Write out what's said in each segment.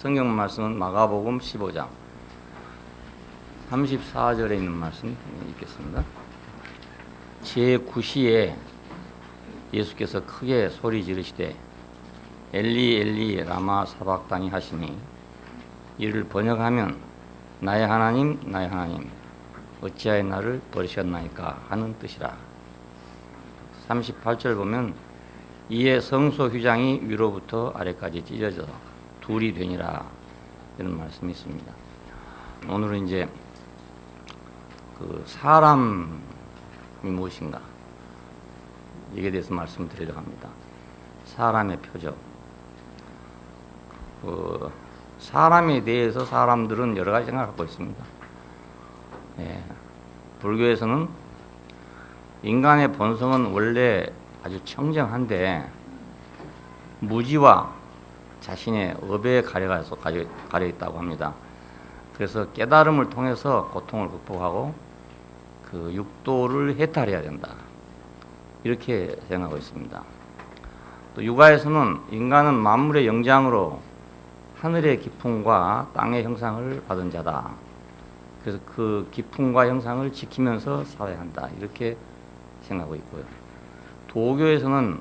성경 말씀은 마가복음 15장 34절에 있는 말씀 읽겠습니다. 제9시에 예수께서 크게 소리 지르시되 엘리 엘리 라마 사박다니 하시니 이를 번역하면 나의 하나님 나의 하나님 어찌하여 나를 버리셨나이까 하는 뜻이라. 38절 보면 이에 성소 휘장이 위로부터 아래까지 찢어져 둘이 되니라 이런 말씀이 있습니다. 오늘은 이제 그 사람이 무엇인가 이에 대해서 말씀드리려고 합니다. 사람의 표적. 사람에 대해서 사람들은 여러 가지 생각을 갖고 있습니다. 불교에서는 인간의 본성은 원래 아주 청정한데 무지와 자신의 업에 가려 있다고 합니다. 그래서 깨달음을 통해서 고통을 극복하고 그 육도를 해탈해야 된다. 이렇게 생각하고 있습니다. 또 육아에서는 인간은 만물의 영장으로 하늘의 기품과 땅의 형상을 받은 자다. 그래서 그 기품과 형상을 지키면서 살아야 한다. 이렇게 생각하고 있고요. 도교에서는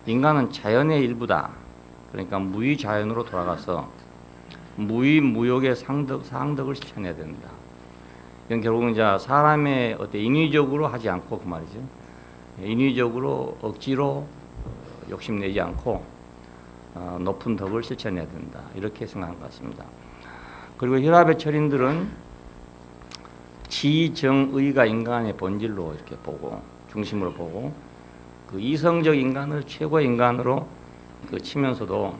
인간은 자연의 일부다. 그러니까 무의자연으로 돌아가서 무의무욕의 상덕을 실천해야 된다. 이건 결국은 이제 사람의 인위적으로 하지 않고 그 말이죠. 인위적으로 억지로 욕심내지 않고 높은 덕을 실천해야 된다. 이렇게 생각한 것 같습니다. 그리고 혈압의 철인들은 지정의가 인간의 본질로 이렇게 보고 중심으로 보고 그 이성적 인간을 최고의 인간으로 치면서도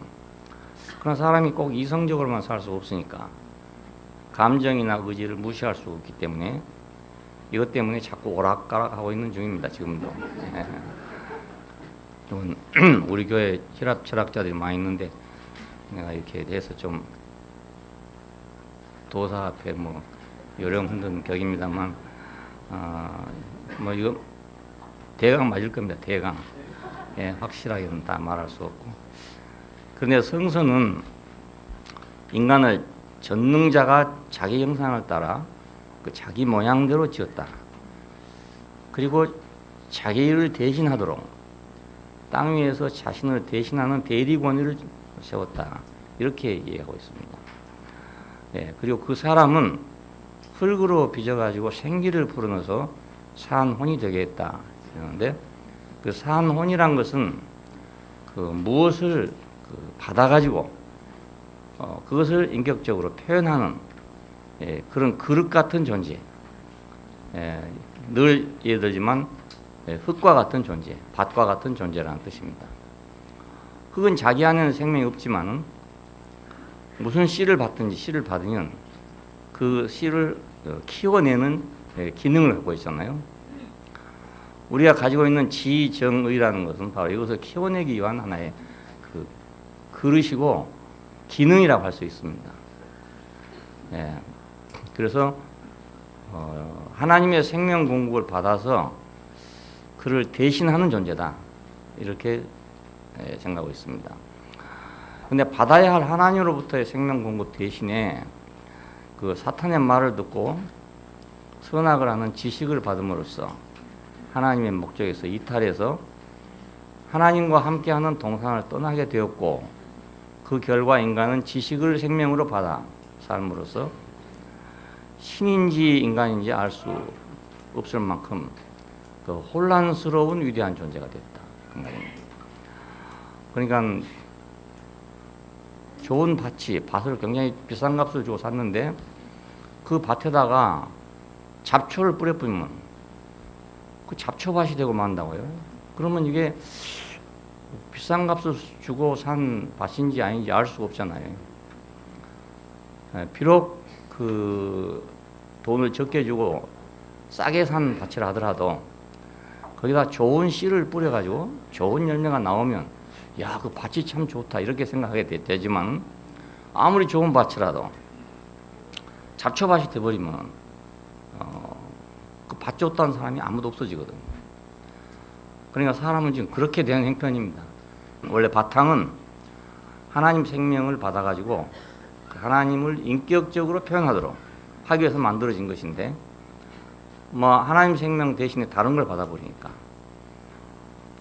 그런 사람이 꼭 이성적으로만 살 수 없으니까 감정이나 의지를 무시할 수 없기 때문에 이것 때문에 자꾸 오락가락하고 있는 중입니다. 지금도. 우리 교회 혈압 철학자들이 많이 있는데 내가 이렇게 돼서 좀 도사 앞에 요령 흔든 격입니다만 이거 대강 맞을 겁니다. 대강. 확실하게는 다 말할 수 없고. 그런데 성서는 인간을 전능자가 자기 형상을 따라 그 자기 모양대로 지었다. 그리고 자기를 대신하도록 땅 위에서 자신을 대신하는 대리 권위를 세웠다. 이렇게 이해하고 있습니다. 그리고 그 사람은 흙으로 빚어가지고 생기를 불어넣어서 산 혼이 되게 했다. 이러는데 그 산 혼이란 것은 그 무엇을 받아가지고 그것을 인격적으로 표현하는 그런 그릇 같은 존재. 늘 예를 들지만 흙과 같은 존재, 밭과 같은 존재라는 뜻입니다. 흙은 자기 안에는 생명이 없지만 무슨 씨를 받든지 씨를 받으면 그 씨를 키워내는 기능을 갖고 있잖아요. 우리가 가지고 있는 지정의라는 것은 바로 이것을 키워내기 위한 하나의 그 그릇이고 기능이라고 할 수 있습니다. 그래서 하나님의 생명 공급을 받아서 그를 대신하는 존재다. 이렇게 생각하고 있습니다. 그런데 받아야 할 하나님으로부터의 생명 공급 대신에 그 사탄의 말을 듣고 선악을 하는 지식을 받음으로써 하나님의 목적에서 이탈해서 하나님과 함께하는 동산을 떠나게 되었고 그 결과 인간은 지식을 생명으로 받아 삶으로써 신인지 인간인지 알 수 없을 만큼 그 혼란스러운 위대한 존재가 됐다. 그 말입니다. 그러니까 좋은 밭을 굉장히 비싼 값을 주고 샀는데 그 밭에다가 잡초를 뿌려뿌리면 그 잡초밭이 되고 만다고요. 그러면 이게 비싼 값을 주고 산 밭인지 아닌지 알 수가 없잖아요. 비록 그 돈을 적게 주고 싸게 산 밭이라 하더라도 거기다 좋은 씨를 뿌려가지고 좋은 열매가 나오면 야, 그 밭이 참 좋다 이렇게 생각하게 되지만 아무리 좋은 밭이라도 잡초밭이 돼버리면 그 밭 좋다는 사람이 아무도 없어지거든요. 그러니까 사람은 지금 그렇게 된 형편입니다. 원래 바탕은 하나님 생명을 받아가지고 하나님을 인격적으로 표현하도록 하기 위해서 만들어진 것인데 뭐 하나님 생명 대신에 다른 걸 받아버리니까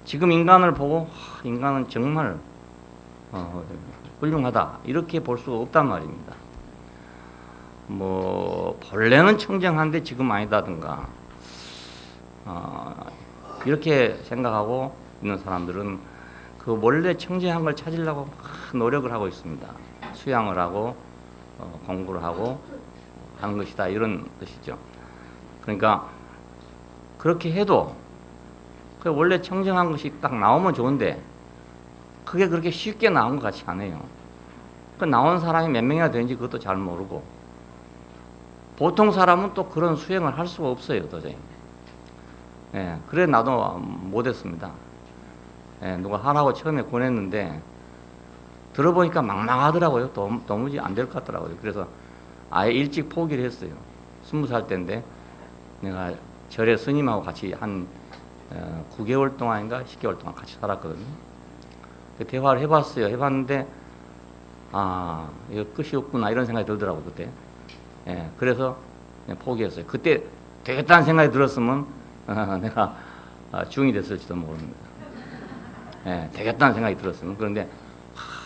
지금 인간을 보고 인간은 정말 훌륭하다 이렇게 볼 수 없단 말입니다. 뭐 본래는 청정한데 지금 아니다든가 이렇게 생각하고 있는 사람들은 그 원래 청정한 걸 찾으려고 노력을 하고 있습니다. 수양을 하고 공부를 하고 하는 것이다 이런 뜻이죠. 그러니까 그렇게 해도 그 원래 청정한 것이 딱 나오면 좋은데 그게 그렇게 쉽게 나온 것 같지 않아요. 그 나온 사람이 몇 명이나 되는지 그것도 잘 모르고 보통 사람은 또 그런 수행을 할 수가 없어요 도저히. 예, 그래 나도 못했습니다. 예, 누가 하라고 처음에 권했는데 들어보니까 막막하더라고요. 도무지 안 될 것 같더라고요. 그래서 아예 일찍 포기를 했어요. 20살 때인데 내가 절에 스님하고 같이 한 9개월 동안인가 10개월 동안 같이 살았거든요. 대화를 해봤어요. 해봤는데 이거 끝이 없구나 이런 생각이 들더라고요 그때. 예, 그래서 그냥 포기했어요. 그때 되겠다는 생각이 들었으면 내가 중이 됐을지도 모릅니다. 예, 되겠다는 생각이 들었으면. 그런데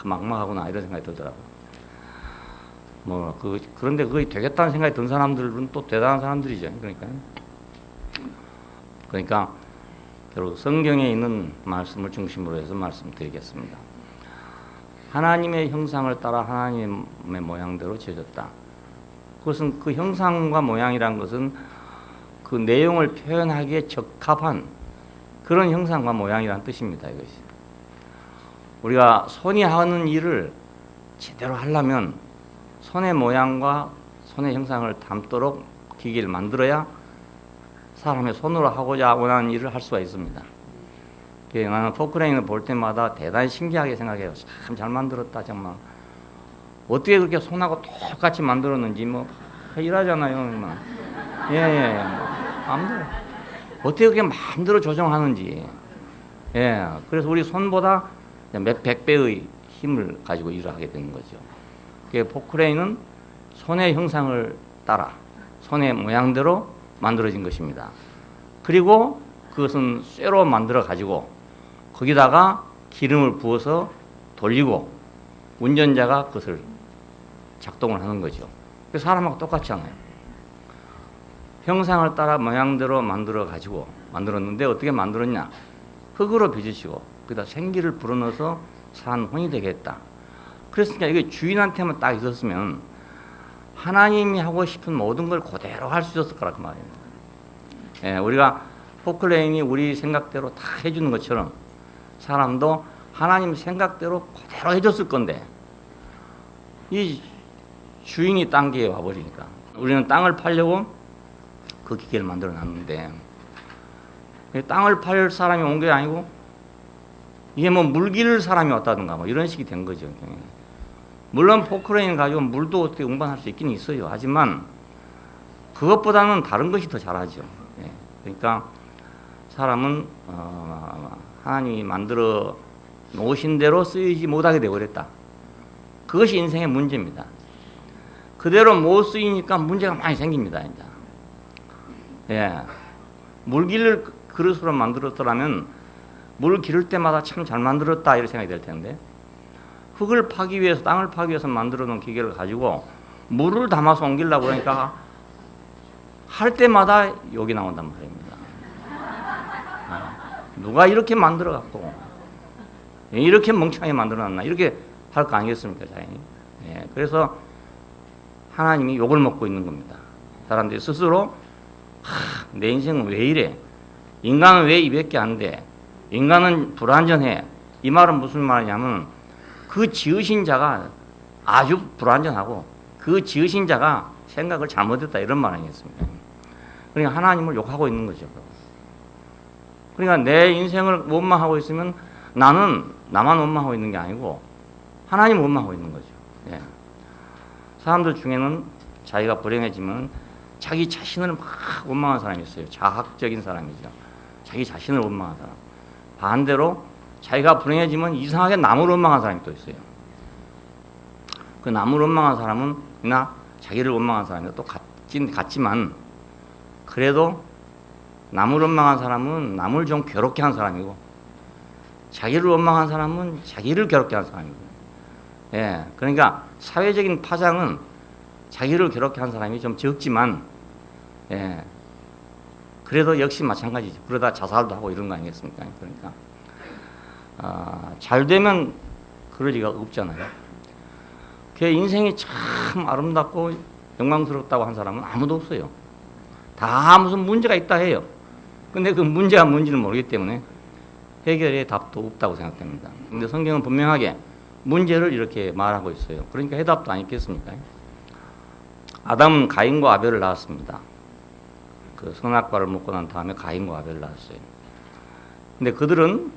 막막하구나 이런 생각이 들더라고요. 그런데 그게 되겠다는 생각이 든 사람들은 또 대단한 사람들이죠. 그러니까 결국 성경에 있는 말씀을 중심으로 해서 말씀드리겠습니다. 하나님의 형상을 따라 하나님의 모양대로 지어졌다. 그것은 그 형상과 모양이란 것은 그 내용을 표현하기에 적합한 그런 형상과 모양이라는 뜻입니다. 이것이. 우리가 손이 하는 일을 제대로 하려면 손의 모양과 손의 형상을 담도록 기계를 만들어야 사람의 손으로 하고자 원하는 일을 할 수가 있습니다. 나는 포크레인을 볼 때마다 대단히 신기하게 생각해요. 참 잘 만들었다 정말. 어떻게 그렇게 손하고 똑같이 만들었는지 일하잖아요. 예. 마음대로. 어떻게 그렇게 마음대로 조정하는지. 예. 그래서 우리 손보다 몇 배의 힘을 가지고 일을 하게 되는 거죠. 포크레인은 손의 형상을 따라 손의 모양대로 만들어진 것입니다. 그리고 그것은 쇠로 만들어 가지고 거기다가 기름을 부어서 돌리고 운전자가 그것을 작동을 하는 거죠. 사람하고 똑같지 않아요. 형상을 따라 모양대로 만들어 가지고 만들었는데 어떻게 만들었냐? 흙으로 빚으시고 거기다 생기를 불어넣어서 산 혼이 되겠다. 그랬으니까 이게 주인한테만 딱 있었으면 하나님이 하고 싶은 모든 걸 그대로 할 수 있었을 거라고 말입니다. 예, 우리가 포크레인이 우리 생각대로 다 해주는 것처럼 사람도 하나님 생각대로 그대로 해줬을 건데 이 주인이 딴 게 와버리니까 우리는 땅을 팔려고 그 기계를 만들어 놨는데 땅을 팔 사람이 온 게 아니고 이게 물 기를 사람이 왔다든가 이런 식이 된 거죠. 물론 포크레인 가지고 물도 어떻게 운반할 수 있긴 있어요. 하지만 그것보다는 다른 것이 더 잘하죠. 예. 그러니까 사람은 하나님이 만들어 놓으신 대로 쓰이지 못하게 되어버렸다. 그것이 인생의 문제입니다. 그대로 못 쓰이니까 문제가 많이 생깁니다. 이제. 예. 물 기를 그릇으로 만들었더라면 물 기를 때마다 참 잘 만들었다 이런 생각이 들 텐데 흙을 파기 위해서 땅을 파기 위해서 만들어 놓은 기계를 가지고 물을 담아서 옮기려고 그러니까 할 때마다 욕이 나온단 말입니다. 누가 이렇게 만들어 갖고 이렇게 멍청하게 만들어 놨나 이렇게 할 거 아니겠습니까? 예, 그래서 하나님이 욕을 먹고 있는 겁니다. 사람들이 스스로 내 인생은 왜 이래? 인간은 왜 이밖에 안 돼? 인간은 불완전해. 이 말은 무슨 말이냐면 그 지으신 자가 아주 불완전하고 그 지으신 자가 생각을 잘못했다 이런 말 아니겠습니까? 그러니까 하나님을 욕하고 있는 거죠. 그러니까 내 인생을 원망하고 있으면 나는 나만 원망하고 있는 게 아니고 하나님을 원망하고 있는 거죠. 예. 사람들 중에는 자기가 불행해지면 자기 자신을 막 원망하는 사람이 있어요. 자학적인 사람이죠. 자기 자신을 원망하는 사람. 반대로 자기가 불행해지면 이상하게 남을 원망하는 사람이 또 있어요. 그 남을 원망한 사람은나 자기를 원망한 사람이 또 같지만 그래도 남을 원망한 사람은 남을 좀 괴롭게 한 사람이고 자기를 원망한 사람은 자기를 괴롭게 한 사람이고 예, 그러니까 사회적인 파장은 자기를 괴롭게 한 사람이 좀 적지만 예, 그래도 역시 마찬가지죠. 그러다 자살도 하고 이런 거 아니겠습니까? 그러니까 잘 되면 그럴 리가 없잖아요. 그 인생이 참 아름답고 영광스럽다고 한 사람은 아무도 없어요. 다 무슨 문제가 있다 해요. 근데 그 문제가 뭔지는 모르기 때문에 해결의 답도 없다고 생각됩니다. 근데 성경은 분명하게 문제를 이렇게 말하고 있어요. 그러니까 해답도 아니겠습니까? 아담은 가인과 아벨을 낳았습니다. 그 선악과를 먹고 난 다음에 가인과 아벨을 낳았어요. 근데 그들은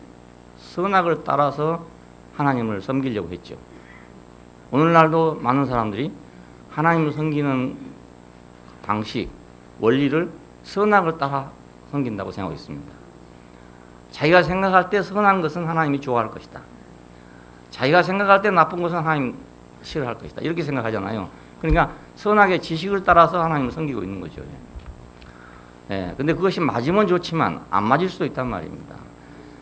선악을 따라서 하나님을 섬기려고 했죠. 오늘날도 많은 사람들이 하나님을 섬기는 방식, 원리를 선악을 따라 섬긴다고 생각하고 있습니다. 자기가 생각할 때 선한 것은 하나님이 좋아할 것이다. 자기가 생각할 때 나쁜 것은 하나님 싫어할 것이다. 이렇게 생각하잖아요. 그러니까 선악의 지식을 따라서 하나님을 섬기고 있는 거죠. 예, 근데 그것이 맞으면 좋지만 안 맞을 수도 있단 말입니다.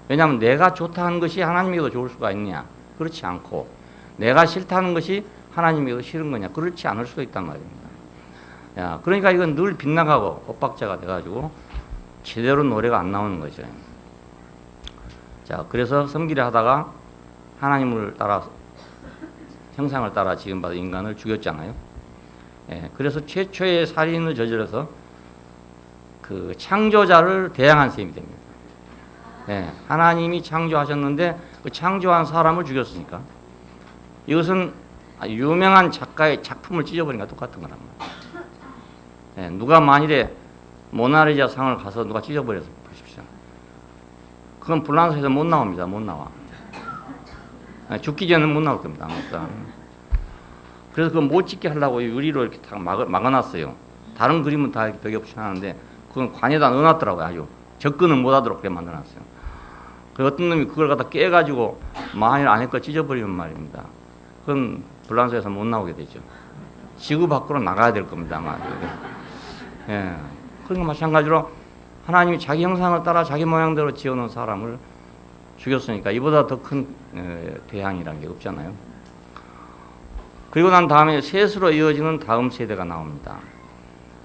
왜냐하면 내가 좋다는 것이 하나님에게도 좋을 수가 있냐? 그렇지 않고 내가 싫다는 것이 하나님에게도 싫은 거냐? 그렇지 않을 수도 있단 말입니다. 야, 그러니까 이건 늘 빗나가고 엇박자가 돼가지고 제대로 노래가 안 나오는 거죠. 자, 그래서 섬기려 하다가 하나님을 따라 형상을 따라 지음받은 인간을 죽였잖아요. 예, 그래서 최초의 살인을 저질러서 그 창조자를 대항한 셈이 됩니다. 예, 하나님이 창조하셨는데 그 창조한 사람을 죽였으니까 이것은 유명한 작가의 작품을 찢어버린 것과 똑같은 거란 말이에요. 예, 누가 만일에 모나리자 상을 가서 누가 찢어버려서 보십시오. 그건 불란서에서 못 나옵니다. 못 나와. 예, 죽기 전에는 못 나올 겁니다. 그래서 그거 못 찍게 하려고 유리로 이렇게 다 막아놨어요. 다른 그림은 다 벽에 붙여놨는데 그건 관에다 넣어놨더라고요. 아주 접근을 못하도록 그렇게 만들어놨어요. 그 어떤 놈이 그걸 갖다 깨가지고 만일 안에 거 찢어버리면 말입니다. 그건 불란서에서 못 나오게 되죠. 지구 밖으로 나가야 될 겁니다. 아마. 예. 그러니까 마찬가지로 하나님이 자기 형상을 따라 자기 모양대로 지어놓은 사람을 죽였으니까 이보다 더 큰 대항이라는 게 없잖아요. 그리고 난 다음에 셋으로 이어지는 다음 세대가 나옵니다.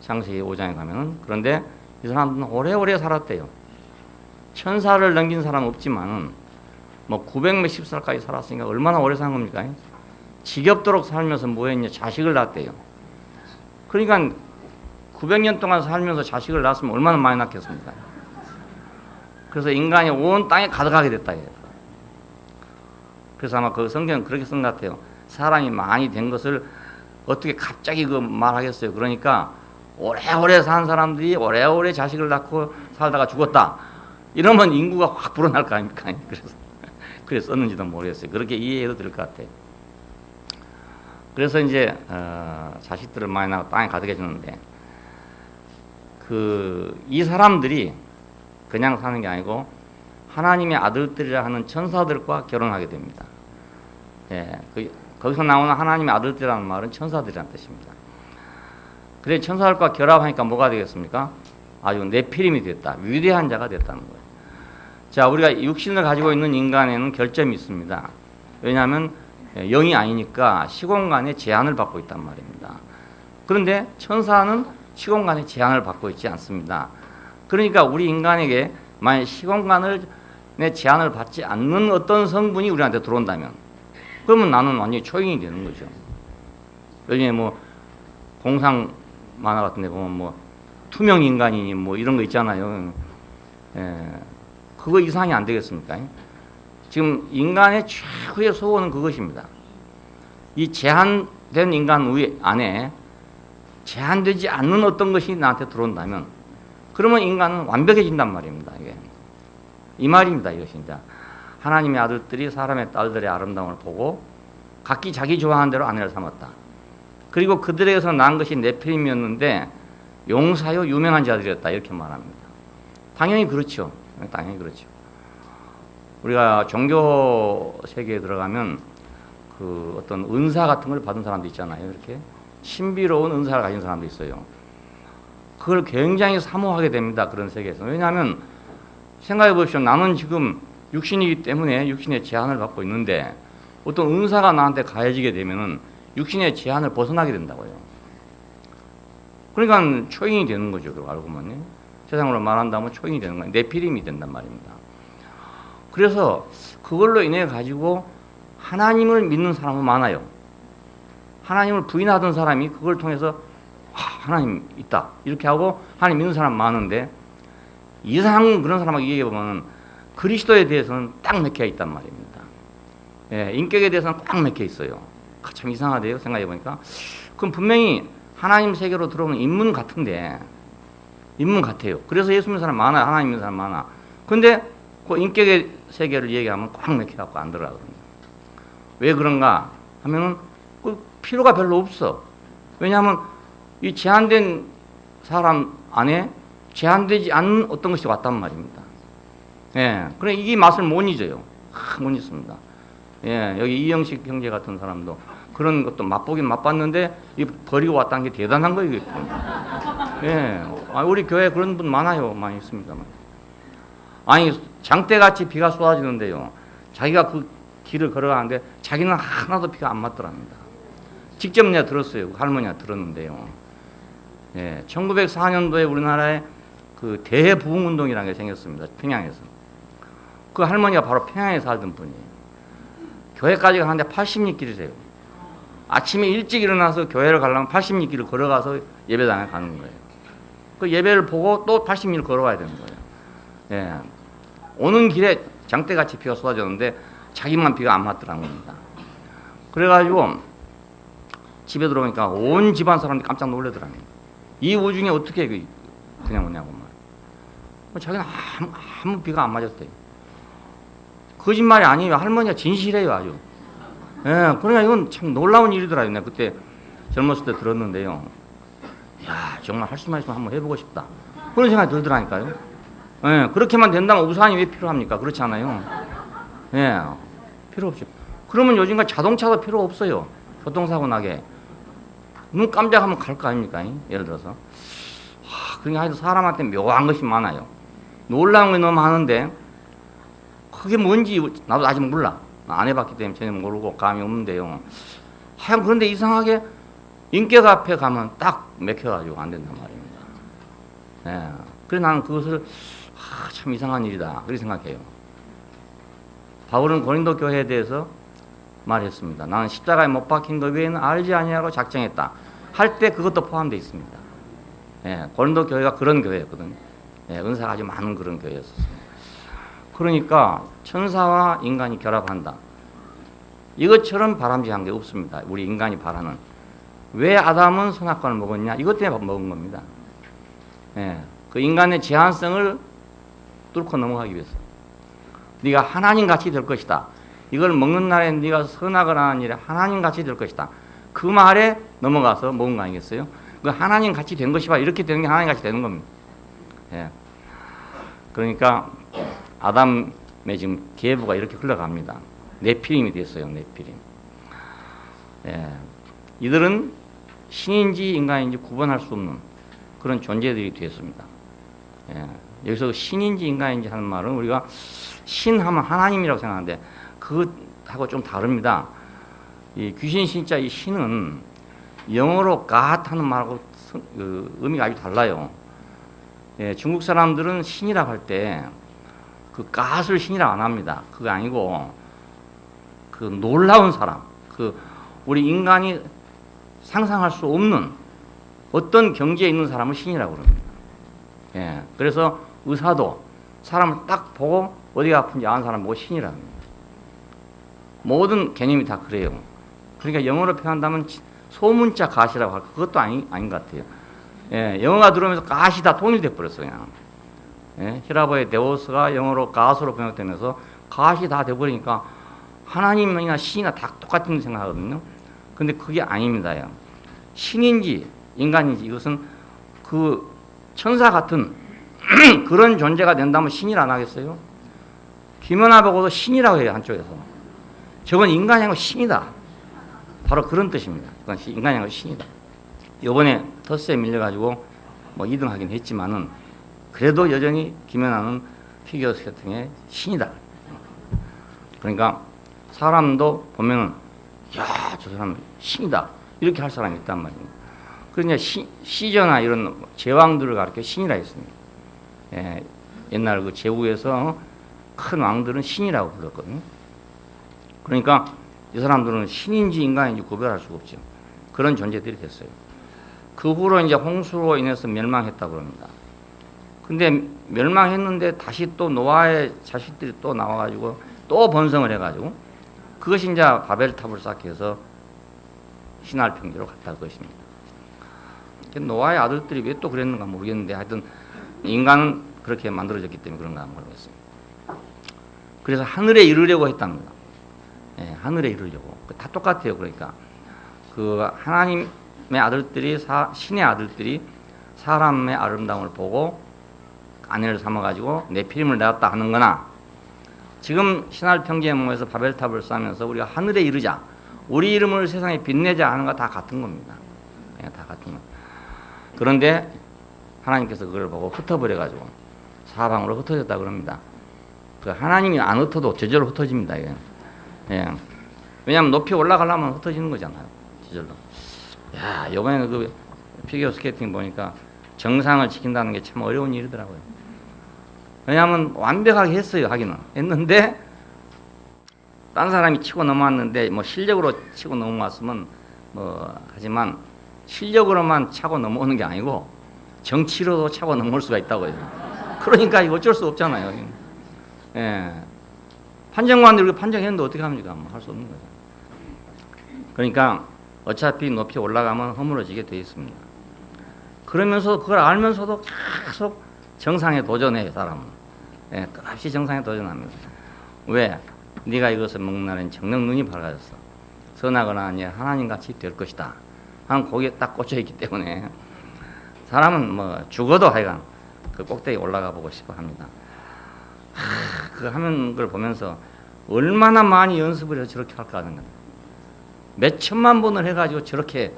창세기 5장에 가면은. 그런데 이 사람들은 오래오래 살았대요. 천사를 넘긴 사람은 없지만은 뭐 900 몇십 살까지 살았으니까 얼마나 오래 산 겁니까? 지겹도록 살면서 뭐 했냐? 자식을 낳았대요. 그러니까 900년 동안 살면서 자식을 낳았으면 얼마나 많이 낳겠습니까? 그래서 인간이 온 땅에 가득하게 됐다. 그래서 아마 그 성경은 그렇게 쓴 것 같아요. 사람이 많이 된 것을 어떻게 갑자기 그 말하겠어요. 그러니까 오래오래 산 사람들이 오래오래 자식을 낳고 살다가 죽었다. 이러면 인구가 확 불어날 거 아닙니까? 그래서 썼는지도 모르겠어요. 그렇게 이해해도 될 것 같아요. 그래서 이제 자식들을 많이 낳고 땅에 가득해졌는데 이 사람들이 그냥 사는 게 아니고 하나님의 아들들이라 하는 천사들과 결혼하게 됩니다. 예, 거기서 나오는 하나님의 아들들이라는 말은 천사들이라는 뜻입니다. 그래 천사들과 결합하니까 뭐가 되겠습니까? 아주 네피림이 됐다. 위대한 자가 됐다는 거예요. 자, 우리가 육신을 가지고 있는 인간에는 결점이 있습니다. 왜냐하면 영이 아니니까 시공간에 제한을 받고 있단 말입니다. 그런데 천사는 시공간에 제한을 받고 있지 않습니다. 그러니까 우리 인간에게 만약 시공간의 제한을 받지 않는 어떤 성분이 우리한테 들어온다면 그러면 나는 완전히 초인이 되는 거죠. 요즘에 뭐 공상 만화 같은 데 보면 뭐 투명 인간이니 뭐 이런 거 있잖아요. 예, 그거 이상이 안 되겠습니까? 지금 인간의 최후의 소원은 그것입니다. 이 제한된 인간 안에 제한되지 않는 어떤 것이 나한테 들어온다면 그러면 인간은 완벽해진단 말입니다. 이게. 이 말입니다. 이것이 이제 하나님의 아들들이 사람의 딸들의 아름다움을 보고 각기 자기 좋아하는 대로 아내를 삼았다. 그리고 그들에게서 난 것이 네피림이었는데 용사요 유명한 자들이었다. 이렇게 말합니다. 당연히 그렇죠. 당연히 그렇죠. 우리가 종교 세계에 들어가면 그 어떤 은사 같은 걸 받은 사람도 있잖아요. 이렇게 신비로운 은사를 가진 사람도 있어요. 그걸 굉장히 사모하게 됩니다. 그런 세계에서. 왜냐하면 생각해 보십시오. 나는 지금 육신이기 때문에 육신의 제한을 받고 있는데 어떤 은사가 나한테 가해지게 되면은 육신의 제한을 벗어나게 된다고요. 그러니까 초인이 되는 거죠. 알고 보면 세상으로 말한다면 초인이 되는 거예요. 네피림이 된단 말입니다. 그래서 그걸로 인해 가지고 하나님을 믿는 사람은 많아요. 하나님을 부인하던 사람이 그걸 통해서 하나님 있다 이렇게 하고 하나님 믿는 사람 많은데 이상한 그런 사람하고 얘기해 보면 그리스도에 대해서는 딱 맥혀 있단 말입니다. 예, 인격에 대해서는 딱 맥혀 있어요. 참 이상하대요. 생각해 보니까. 그럼 분명히 하나님 세계로 들어오는 인문 같은데 인문 같아요. 그래서 예수 믿는 사람 많아요. 하나님 믿는 사람 많아. 근데 그 인격의 세계를 얘기하면 꽉 맥혀갖고 안 들어가거든요. 왜 그런가 하면은 그 필요가 별로 없어. 왜냐하면 이 제한된 사람 안에 제한되지 않는 어떤 것이 왔단 말입니다. 예, 그래 이게 맛을 못 잊어요. 못 잊습니다. 예, 여기 이영식 형제 같은 사람도 그런 것도 맛보긴 맛봤는데 이 버리고 왔다는 게 대단한 거예요. 예, 우리 교회 그런 분 많아요. 많이 있습니다만. 아니 장대같이 비가 쏟아지는데요. 자기가 그 길을 걸어가는데 자기는 하나도 비가 안 맞더랍니다. 직접 내가 들었어요. 그 할머니가 들었는데요. 예, 1904년도에 우리나라에 그 대부흥운동이라는 게 생겼습니다. 평양에서. 그 할머니가 바로 평양에 살던 분이에요. 교회까지 가는데 80리길이세요. 아침에 일찍 일어나서 교회를 가려면 80리길을 걸어가서 예배당에 가는 거예요. 그 예배를 보고 또 80리를 걸어가야 되는 거예요. 예, 오는 길에 장대같이 비가 쏟아졌는데 자기만 비가 안 맞더라는 겁니다. 그래가지고 집에 들어오니까 온 집안 사람들이 깜짝 놀라더랍니다. 이 우중에 어떻게 그냥 오냐고 말. 자기는 아무 비가 안 맞았대요. 거짓말이 아니에요. 할머니가 진실해요 아주. 예, 그러니까 이건 참 놀라운 일이더라고요. 내가 그때 젊었을 때 들었는데요. 야, 정말 할 수만 있으면 한번 해보고 싶다. 그런 생각이 들더라니까요. 예, 그렇게만 된다면 우산이 왜 필요합니까? 그렇지 않아요? 예, 필요 없죠. 그러면 요즘과 자동차도 필요 없어요. 교통사고 나게. 눈 깜짝하면 갈 거 아닙니까? 예를 들어서. 그러니까 하여튼 사람한테 묘한 것이 많아요. 놀라운 게 너무 많은데 그게 뭔지 나도 아직 몰라. 안 해봤기 때문에 전혀 모르고 감이 없는데요. 하여간 그런데 이상하게 인격 앞에 가면 딱 맥혀가지고 안 된단 말입니다. 예. 그래서 나는 그것을 참 이상한 일이다 그렇게 생각해요. 바울은 고린도 교회에 대해서 말했습니다. 나는 십자가에 못 박힌 것 외에는 알지 아니하고 작정했다. 할 때 그것도 포함되어 있습니다. 예, 고린도 교회가 그런 교회였거든요. 예, 은사가 아주 많은 그런 교회였었습니다. 그러니까 천사와 인간이 결합한다. 이것처럼 바람직한 게 없습니다. 우리 인간이 바라는. 왜 아담은 선악과를 먹었냐? 이것 때문에 먹은 겁니다. 예, 그 인간의 제한성을 뚫고 넘어가기 위해서. 네가 하나님같이 될 것이다. 이걸 먹는 날에 네가 선악을 하는 일에 하나님같이 될 것이다. 그 말에 넘어가서 먹은 거 아니겠어요? 그 하나님같이 된 것이 봐. 이렇게 되는 게 하나님같이 되는 겁니다. 예. 그러니까 아담의 지금 계보가 이렇게 흘러갑니다. 네피림이 됐어요. 네피림. 예. 이들은 신인지 인간인지 구분할 수 없는 그런 존재들이 되었습니다. 예. 여기서 신인지 인간인지 하는 말은 우리가 신하면 하나님이라고 생각하는데 그것하고 좀 다릅니다. 이 귀신 신자 이 신은 영어로 God 하는 말하고 의미가 아주 달라요. 예, 중국 사람들은 신이라고 할 때 그 God을 신이라고 안 합니다. 그거 아니고 그 놀라운 사람, 그 우리 인간이 상상할 수 없는 어떤 경지에 있는 사람을 신이라고 그럽니다. 예, 그래서 의사도 사람을 딱 보고 어디가 아픈지 아는 사람 보고 신이라고 합니다. 모든 개념이 다 그래요. 그러니까 영어로 표현한다면 소문자 가시라고 할 그것도 아닌 것 같아요. 예, 영어가 들어오면서 가시 다 통일돼 버렸어요. 그냥. 예, 히라보의 데오스가 영어로 가스로 번역되면서 가시 다 돼버리니까 하나님이나 신이나 다 똑같은 생각하거든요. 근데 그게 아닙니다. 신인지 인간인지 이것은 그 천사 같은 그런 존재가 된다면 신이라 안 하겠어요? 김연아 보고도 신이라고 해요. 한쪽에서. 저건 인간이 아니고 신이다. 바로 그런 뜻입니다. 그건 인간이 아니고 신이다. 이번에 터스에 밀려가지고 뭐 2등 하긴 했지만은 그래도 여전히 김연아는 피겨 스케이팅의 신이다. 그러니까 사람도 보면은 야, 저 사람 신이다. 이렇게 할 사람이 있단 말입니다. 그러니까 시저나 이런 제왕들을 가르쳐 신이라 했습니다. 예, 옛날 그 제후에서 큰 왕들은 신이라고 불렀거든요. 그러니까 이 사람들은 신인지 인간인지 구별할 수가 없죠. 그런 존재들이 됐어요. 그 후로 이제 홍수로 인해서 멸망했다고 합니다. 근데 멸망했는데 다시 또 노아의 자식들이 또 나와가지고 또 번성을 해가지고 그것이 이제 바벨탑을 쌓기 위해서 신할 평지로 갔다 그것입니다. 노아의 아들들이 왜 또 그랬는가 모르겠는데 하여튼 인간은 그렇게 만들어졌기 때문에 그런가 모르겠어요. 그래서 하늘에 이르려고 했답니다. 예, 하늘에 이르려고. 다 똑같아요. 그러니까 그 하나님의 아들들이 신의 아들들이 사람의 아름다움을 보고 아내를 삼아가지고 네피림을 낳았다 하는 거나 지금 신할 평지에 모여서 바벨탑을 쌓으면서 우리가 하늘에 이르자 우리 이름을 세상에 빛내자 하는 거 다 같은 겁니다. 예, 다 같은 거. 그런데 하나님께서 그걸 보고 흩어버려가지고 사방으로 흩어졌다 그럽니다. 그 하나님이 안 흩어도 저절로 흩어집니다. 이게. 예. 왜냐하면 높이 올라가려면 흩어지는 거잖아요. 저절로. 야, 이번에는 그 피겨 스케이팅 보니까 정상을 지킨다는 게 참 어려운 일이더라고요. 왜냐하면 완벽하게 했어요. 하기는 했는데 딴 사람이 치고 넘어왔는데 뭐 실력으로 치고 넘어왔으면 뭐 하지만 실력으로만 차고 넘어오는 게 아니고 정치로도 차고 넘어올 수가 있다고요. 그러니까 이거 어쩔 수 없잖아요. 예. 판정관들이 판정했는데 어떻게 합니까? 뭐 할 수 없는 거죠. 그러니까 어차피 높이 올라가면 허물어지게 돼 있습니다. 그러면서 그걸 알면서도 계속 정상에 도전해요, 사람은. 예, 끝없이 정상에 도전합니다. 왜? 네가 이것을 먹는 날엔 정녕 눈이 밝아졌어. 선하거나 아니 하나님같이 될 것이다. 하는 거기에 딱 꽂혀있기 때문에 사람은 뭐 죽어도 하여간 그 꼭대기 올라가 보고 싶어 합니다. 그 하는 걸 보면서 얼마나 많이 연습을 해서 저렇게 할까 하는 거예요. 몇 천만 번을 해가지고 저렇게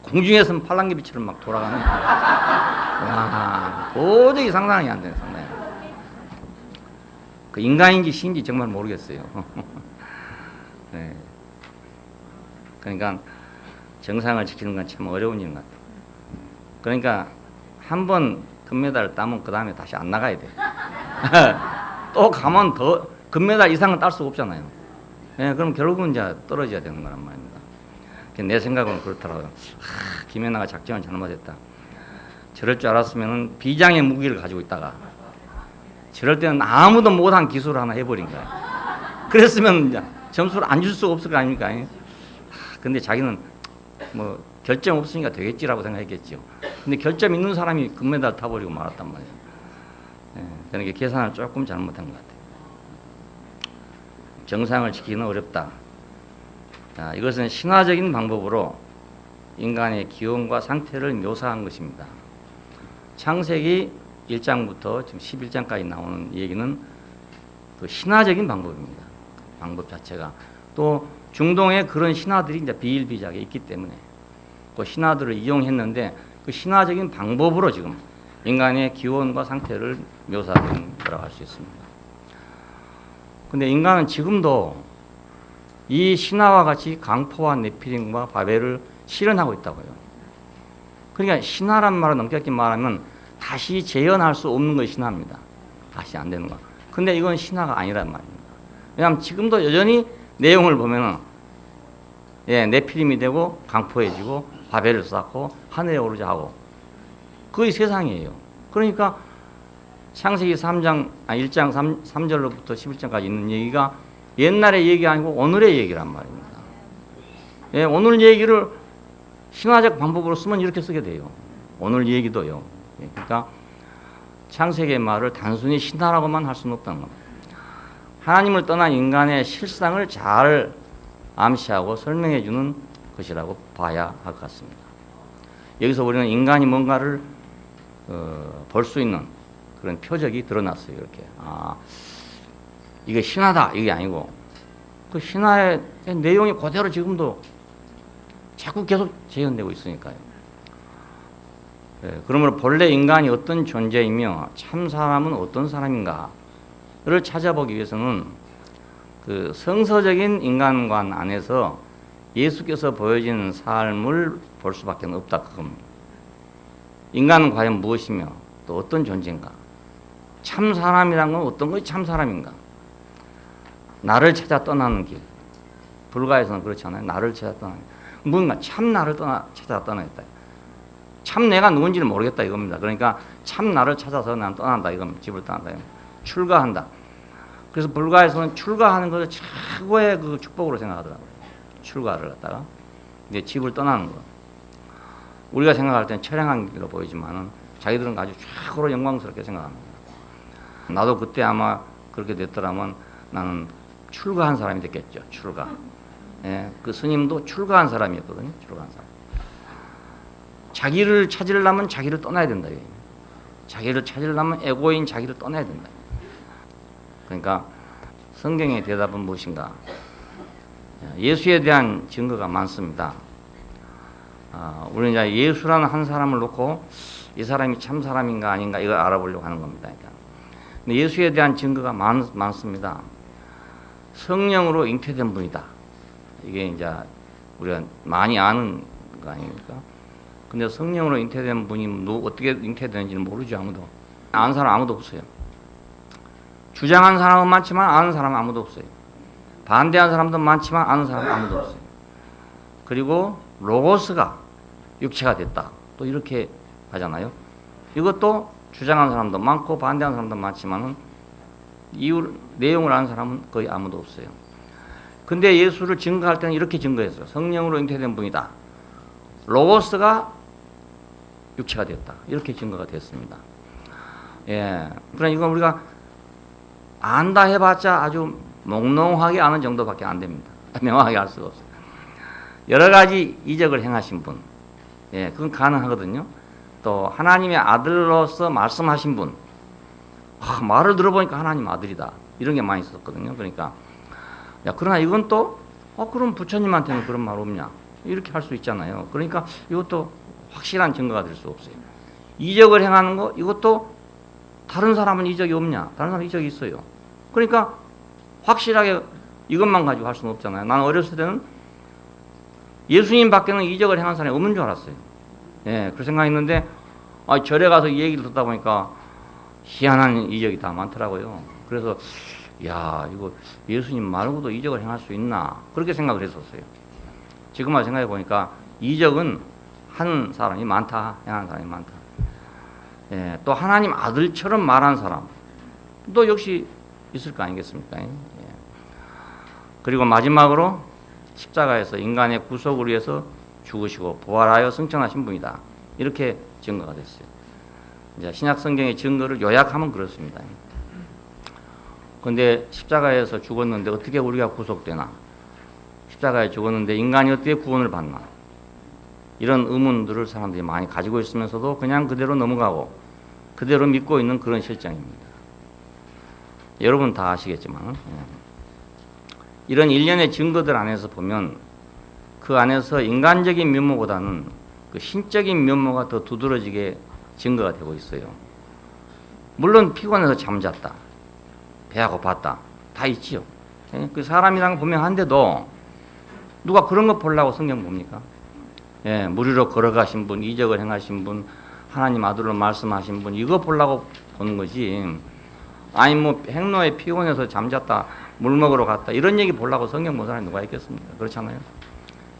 공중에서는 팔랑귀비처럼 막 돌아가는 거예요. 와, 도저히 상상이 안 되는 상상이. 그 인간인지 신인지 정말 모르겠어요. 네. 그러니까 정상을 지키는 건 참 어려운 일 같아요. 그러니까 한 번 금메달을 따면 그 다음에 다시 안 나가야 돼. 또 가면 더 금메달 이상은 딸 수가 없잖아요. 예, 그럼 결국은 이제 떨어져야 되는 거란 말입니다. 내 생각은 그렇더라고요. 김연아가 작전을 잘못했다. 저럴 줄 알았으면 비장의 무기를 가지고 있다가 저럴 때는 아무도 못한 기술을 하나 해버린 거야. 그랬으면 이제 점수를 안 줄 수가 없을 거 아닙니까? 근데 자기는 뭐 결점 없으니까 되겠지라고 생각했겠죠. 근데 결점 있는 사람이 금메달 타버리고 말았단 말이에요. 예, 그러니까 계산을 조금 잘못한 것 같아요. 정상을 지키기는 어렵다. 자, 이것은 신화적인 방법으로 인간의 기원과 상태를 묘사한 것입니다. 창세기 1장부터 지금 11장까지 나오는 얘기는 그 신화적인 방법입니다. 방법 자체가. 또 중동에 그런 신화들이 이제 비일비재하게 있기 때문에 그 신화들을 이용했는데 그 신화적인 방법으로 지금 인간의 기원과 상태를 묘사한 거라고 할 수 있습니다. 근데 인간은 지금도 이 신화와 같이 강포와 네피림과 바벨을 실현하고 있다고요. 그러니까 신화란 말을 엄격히 말하면 다시 재현할 수 없는 것이 신화입니다. 다시 안 되는 거. 근데 이건 신화가 아니란 말입니다. 왜냐하면 지금도 여전히 내용을 보면은 예, 네피림이 되고 강포해지고 바벨을 쌓고 하늘에 오르자 하고 그게 세상이에요. 그러니까 창세기 1장 3절로부터 11장까지 있는 얘기가 옛날의 얘기 아니고 오늘의 얘기란 말입니다. 예, 오늘 얘기를 신화적 방법으로 쓰면 이렇게 쓰게 돼요. 오늘 얘기도요. 예, 그러니까 창세기의 말을 단순히 신화라고만 할 수는 없다는 겁니다. 하나님을 떠난 인간의 실상을 잘 암시하고 설명해 주는 것이라고 봐야 할 것 같습니다. 여기서 우리는 인간이 뭔가를 볼 수 있는 그런 표적이 드러났어요. 이렇게 이게 신화다 이게 아니고 그 신화의 내용이 그대로 지금도 자꾸 계속 재현되고 있으니까요. 그러므로 본래 인간이 어떤 존재이며 참 사람은 어떤 사람인가를 찾아보기 위해서는 그 성서적인 인간관 안에서 예수께서 보여지는 삶을 볼 수밖에 없다 그겁니다. 인간은 과연 무엇이며 또 어떤 존재인가? 참 사람이란 건 어떤 것이 참 사람인가? 나를 찾아 떠나는 길. 불가에서는 그렇지 않아요? 나를 찾아 떠나는 길. 뭔가 참 나를 찾아 떠나겠다. 참 내가 누군지를 모르겠다 이겁니다. 그러니까 참 나를 찾아서 난 떠난다 이겁니다. 집을 떠난다. 출가한다. 그래서 불가에서는 출가하는 것을 최고의 그 축복으로 생각하더라고요. 출가를 갖다가 이제 집을 떠나는 거. 우리가 생각할 때는 처량한 길로 보이지만은 자기들은 아주 최고로 영광스럽게 생각합니다. 나도 그때 아마 그렇게 됐더라면 나는 출가한 사람이 됐겠죠. 출가. 예, 그 스님도 출가한 사람이었거든요. 출가한 사람. 자기를 찾으려면 자기를 떠나야 된다. 자기를 찾으려면 에고인 자기를 떠나야 된다. 그러니까 성경의 대답은 무엇인가? 예수에 대한 증거가 많습니다. 우리는 이제 예수라는 한 사람을 놓고 이 사람이 참 사람인가 아닌가 이걸 알아보려고 하는 겁니다. 그러니까. 근데 예수에 대한 증거가 많습니다. 성령으로 잉태된 분이다. 이게 이제 우리가 많이 아는 거 아닙니까? 근데 성령으로 잉태된 분이 어떻게 잉태되는지는 모르죠. 아무도. 아는 사람 아무도 없어요. 주장한 사람은 많지만 아는 사람은 아무도 없어요. 반대한 사람도 많지만 아는 사람은 아무도 없어요. 그리고 로고스가 육체가 됐다. 또 이렇게 하잖아요. 이것도 주장한 사람도 많고 반대한 사람도 많지만은 이유 내용을 아는 사람은 거의 아무도 없어요. 근데 예수를 증거할 때는 이렇게 증거했어요. 성령으로 잉태된 분이다. 로고스가 육체가 됐다. 이렇게 증거가 됐습니다. 예. 그러나 이건 우리가 안다 해봤자 아주 몽롱하게 아는 정도밖에 안 됩니다. 명확하게 알 수가 없어요. 여러 가지 이적을 행하신 분, 예, 그건 가능하거든요. 또 하나님의 아들로서 말씀하신 분, 말을 들어보니까 하나님 아들이다. 이런 게 많이 있었거든요. 그러니까, 야, 그러나 이건 또, 그럼 부처님한테는 그런 말 없냐? 이렇게 할 수 있잖아요. 그러니까 이것도 확실한 증거가 될 수 없어요. 이적을 행하는 거, 이것도 다른 사람은 이적이 없냐? 다른 사람은 이적이 있어요. 그러니까 확실하게 이것만 가지고 할 수는 없잖아요. 나는 어렸을 때는 예수님 밖에는 이적을 행한 사람이 없는 줄 알았어요. 예, 그런 생각했는데, 절에 가서 이 얘기를 듣다 보니까 희한한 이적이 다 많더라고요. 그래서, 야, 이거 예수님 말고도 이적을 행할 수 있나? 그렇게 생각을 했었어요. 지금 와서 생각해 보니까 이적은 한 사람이 많다, 행하는 사람이 많다. 예, 또 하나님 아들처럼 말하는 사람도 역시 있을 거 아니겠습니까? 예. 그리고 마지막으로 십자가에서 인간의 구속을 위해서 죽으시고 부활하여 승천하신 분이다. 이렇게 증거가 됐어요. 이제 신약 성경의 증거를 요약하면 그렇습니다. 그런데 십자가에서 죽었는데 어떻게 우리가 구속되나? 십자가에 죽었는데 인간이 어떻게 구원을 받나? 이런 의문들을 사람들이 많이 가지고 있으면서도 그냥 그대로 넘어가고 그대로 믿고 있는 그런 실정입니다. 여러분 다 아시겠지만 이런 일련의 증거들 안에서 보면 그 안에서 인간적인 면모보다는 그 신적인 면모가 더 두드러지게 증거가 되고 있어요. 물론 피곤해서 잠잤다, 배가 고팠다, 다 있지요. 그 사람이랑 분명한데도 누가 그런 거 보려고 성경 봅니까? 예, 무리로 걸어가신 분, 이적을 행하신 분, 하나님 아들로 말씀하신 분, 이거 보려고 보는 거지. 아니 뭐 행로에 피곤해서 잠잤다, 물 먹으러 갔다, 이런 얘기 보려고 성경 본 사람이 누가 있겠습니까? 그렇잖아요.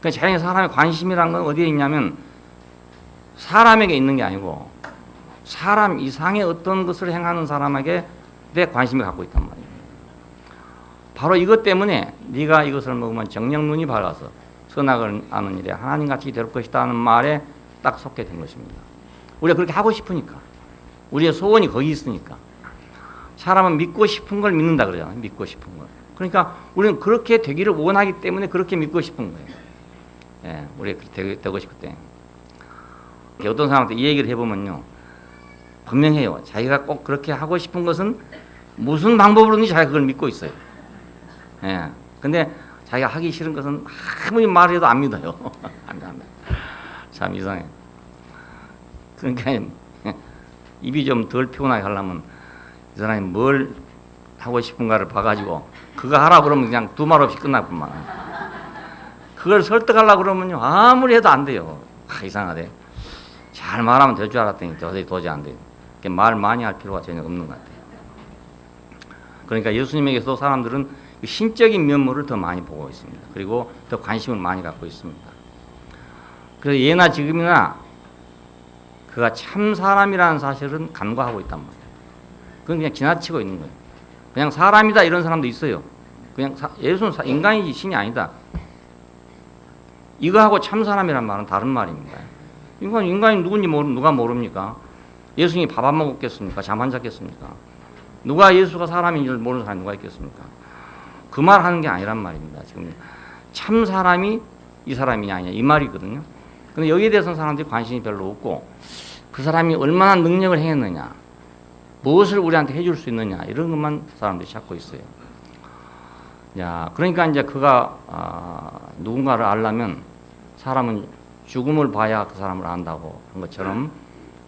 그러니까 자기 사람의 관심이란 건 어디에 있냐면 사람에게 있는 게 아니고 사람 이상의 어떤 것을 행하는 사람에게 내 관심을 갖고 있단 말이에요. 바로 이것 때문에 네가 이것을 먹으면 정녕 눈이 밝아서 선악을 아는 일에 하나님같이 될 것이다 하는 말에 딱 속게 된 것입니다. 우리가 그렇게 하고 싶으니까, 우리의 소원이 거기 있으니까. 사람은 믿고 싶은 걸 믿는다 그러잖아요. 믿고 싶은 걸. 그러니까 우리는 그렇게 되기를 원하기 때문에 그렇게 믿고 싶은 거예요. 예, 우리가 되고 싶을 때. 어떤 사람한테 이 얘기를 해보면요, 분명해요. 자기가 꼭 그렇게 하고 싶은 것은 무슨 방법으로든지 자기가 그걸 믿고 있어요. 예. 근데 자기가 하기 싫은 것은 아무리 말해도 안 믿어요. 안 믿어요. 참 이상해. 그러니까 입이 좀 덜 피곤하게 하려면 이 사람이 뭘 하고 싶은가를 봐가지고 그거 하라 그러면 그냥 두 말 없이 끝났구만. 그걸 설득하려고 그러면요 아무리 해도 안 돼요. 이상하대. 잘 말하면 될 줄 알았더니 도저히 안 돼요. 말 많이 할 필요가 전혀 없는 것 같아요. 그러니까 예수님에게서 사람들은 신적인 면모를 더 많이 보고 있습니다. 그리고 더 관심을 많이 갖고 있습니다. 그래서 예나 지금이나 그가 참 사람이라는 사실은 간과하고 있단 말이에요. 그건 그냥 지나치고 있는 거예요. 그냥 사람이다 이런 사람도 있어요. 그냥 예수는 인간이지 신이 아니다. 이거하고 참 사람이란 말은 다른 말입니다. 인간이 누군지 누가 모릅니까? 예수님이 밥 안 먹었겠습니까? 잠 안 잤겠습니까? 누가 예수가 사람인 줄 모르는 사람이 누가 있겠습니까? 그 말 하는 게 아니란 말입니다. 지금 참 사람이 이 사람이냐 아니냐 이 말이거든요. 근데 여기에 대해서는 사람들이 관심이 별로 없고 그 사람이 얼마나 능력을 행했느냐 무엇을 우리한테 해줄 수 있느냐 이런 것만 사람들이 찾고 있어요. 야, 그러니까 이제 그가 누군가를 알려면 사람은 죽음을 봐야 그 사람을 안다고 한 것처럼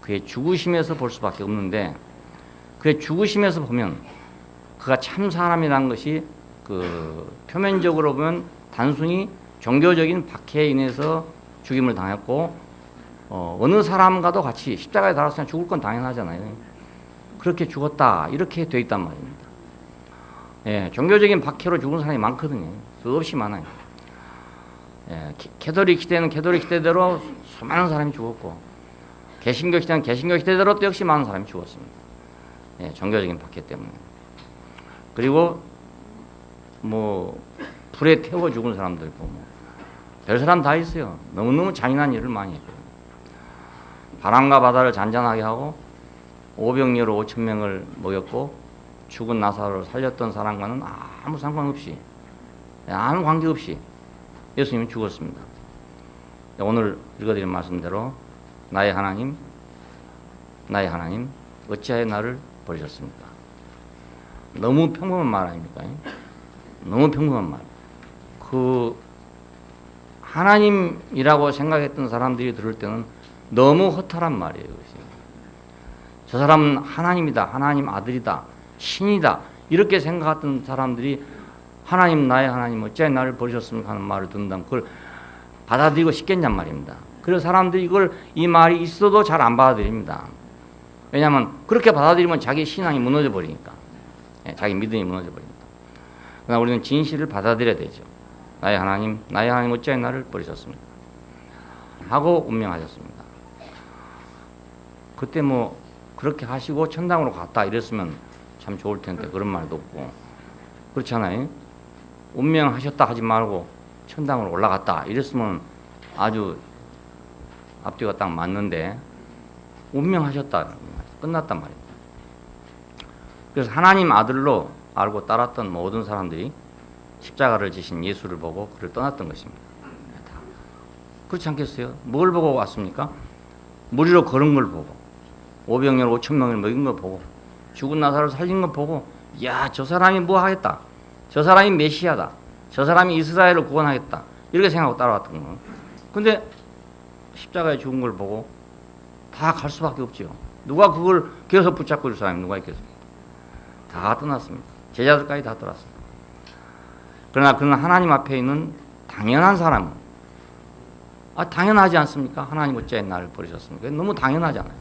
그의 죽으심에서 볼 수밖에 없는데 그의 죽으심에서 보면 그가 참 사람이라는 것이 그 표면적으로 보면 단순히 종교적인 박해에 인해서 죽임을 당했고 어느 사람과도 같이 십자가에 달았으면 죽을 건 당연하잖아요. 그렇게 죽었다 이렇게 돼 있단 말입니다. 예, 종교적인 박해로 죽은 사람이 많거든요. 수없이 많아요. 예, 캐톨릭 시대는 캐톨릭 시대대로 수많은 사람이 죽었고 개신교 시대는 개신교 시대대로 또 역시 많은 사람이 죽었습니다. 예, 종교적인 박해 때문에. 그리고 뭐 불에 태워 죽은 사람도 있고 별 사람 다 있어요. 너무너무 잔인한 일을 많이 했거든요. 바람과 바다를 잔잔하게 하고 오병이어로 5천 명을 먹였고 죽은 나사로를 살렸던 사람과는 아무 상관없이 아무 관계없이 예수님은 죽었습니다. 오늘 읽어드린 말씀대로 나의 하나님 어찌하여 나를 버리셨습니까? 너무 평범한 말 아닙니까? 너무 평범한 말. 그 하나님이라고 생각했던 사람들이 들을 때는 너무 허탈한 말이에요. 저 사람은 하나님이다, 하나님 아들이다, 신이다 이렇게 생각했던 사람들이 하나님 나의 하나님 어찌하여 나를 버리셨습니까 하는 말을 듣는다면 그걸 받아들이고 싶겠냔 말입니다. 그래서 사람들이 이 말이 있어도 잘 안 받아들입니다. 왜냐하면 그렇게 받아들이면 자기 신앙이 무너져 버리니까, 자기 믿음이 무너져 버립니다. 그러나 우리는 진실을 받아들여야 되죠. 나의 하나님 어찌하여 나를 버리셨습니까 하고 운명하셨습니다. 그때 뭐 그렇게 하시고 천당으로 갔다 이랬으면 참 좋을 텐데 그런 말도 없고 그렇잖아요. 운명하셨다 하지 말고 천당으로 올라갔다 이랬으면 아주 앞뒤가 딱 맞는데 운명하셨다 끝났단 말입니다. 그래서 하나님 아들로 알고 따랐던 모든 사람들이 십자가를 지신 예수를 보고 그를 떠났던 것입니다. 그렇지 않겠어요? 뭘 보고 왔습니까? 무리로 걸은 걸 보고 오병이어 5천 명을 먹인 걸 보고 죽은 나사로를 살린 걸 보고 야, 저 사람이 뭐 하겠다. 저 사람이 메시아다. 저 사람이 이스라엘을 구원하겠다. 이렇게 생각하고 따라왔던 거예요. 근데 십자가에 죽은 걸 보고 다 갈 수밖에 없죠. 누가 그걸 계속 붙잡고 있을 사람이 누가 있겠습니까? 다 떠났습니다. 제자들까지 다 떠났습니다. 그러나 그는 하나님 앞에 있는 당연한 사람은 당연하지 않습니까? 하나님 어찌하여 나를 버리셨습니까? 너무 당연하잖아요.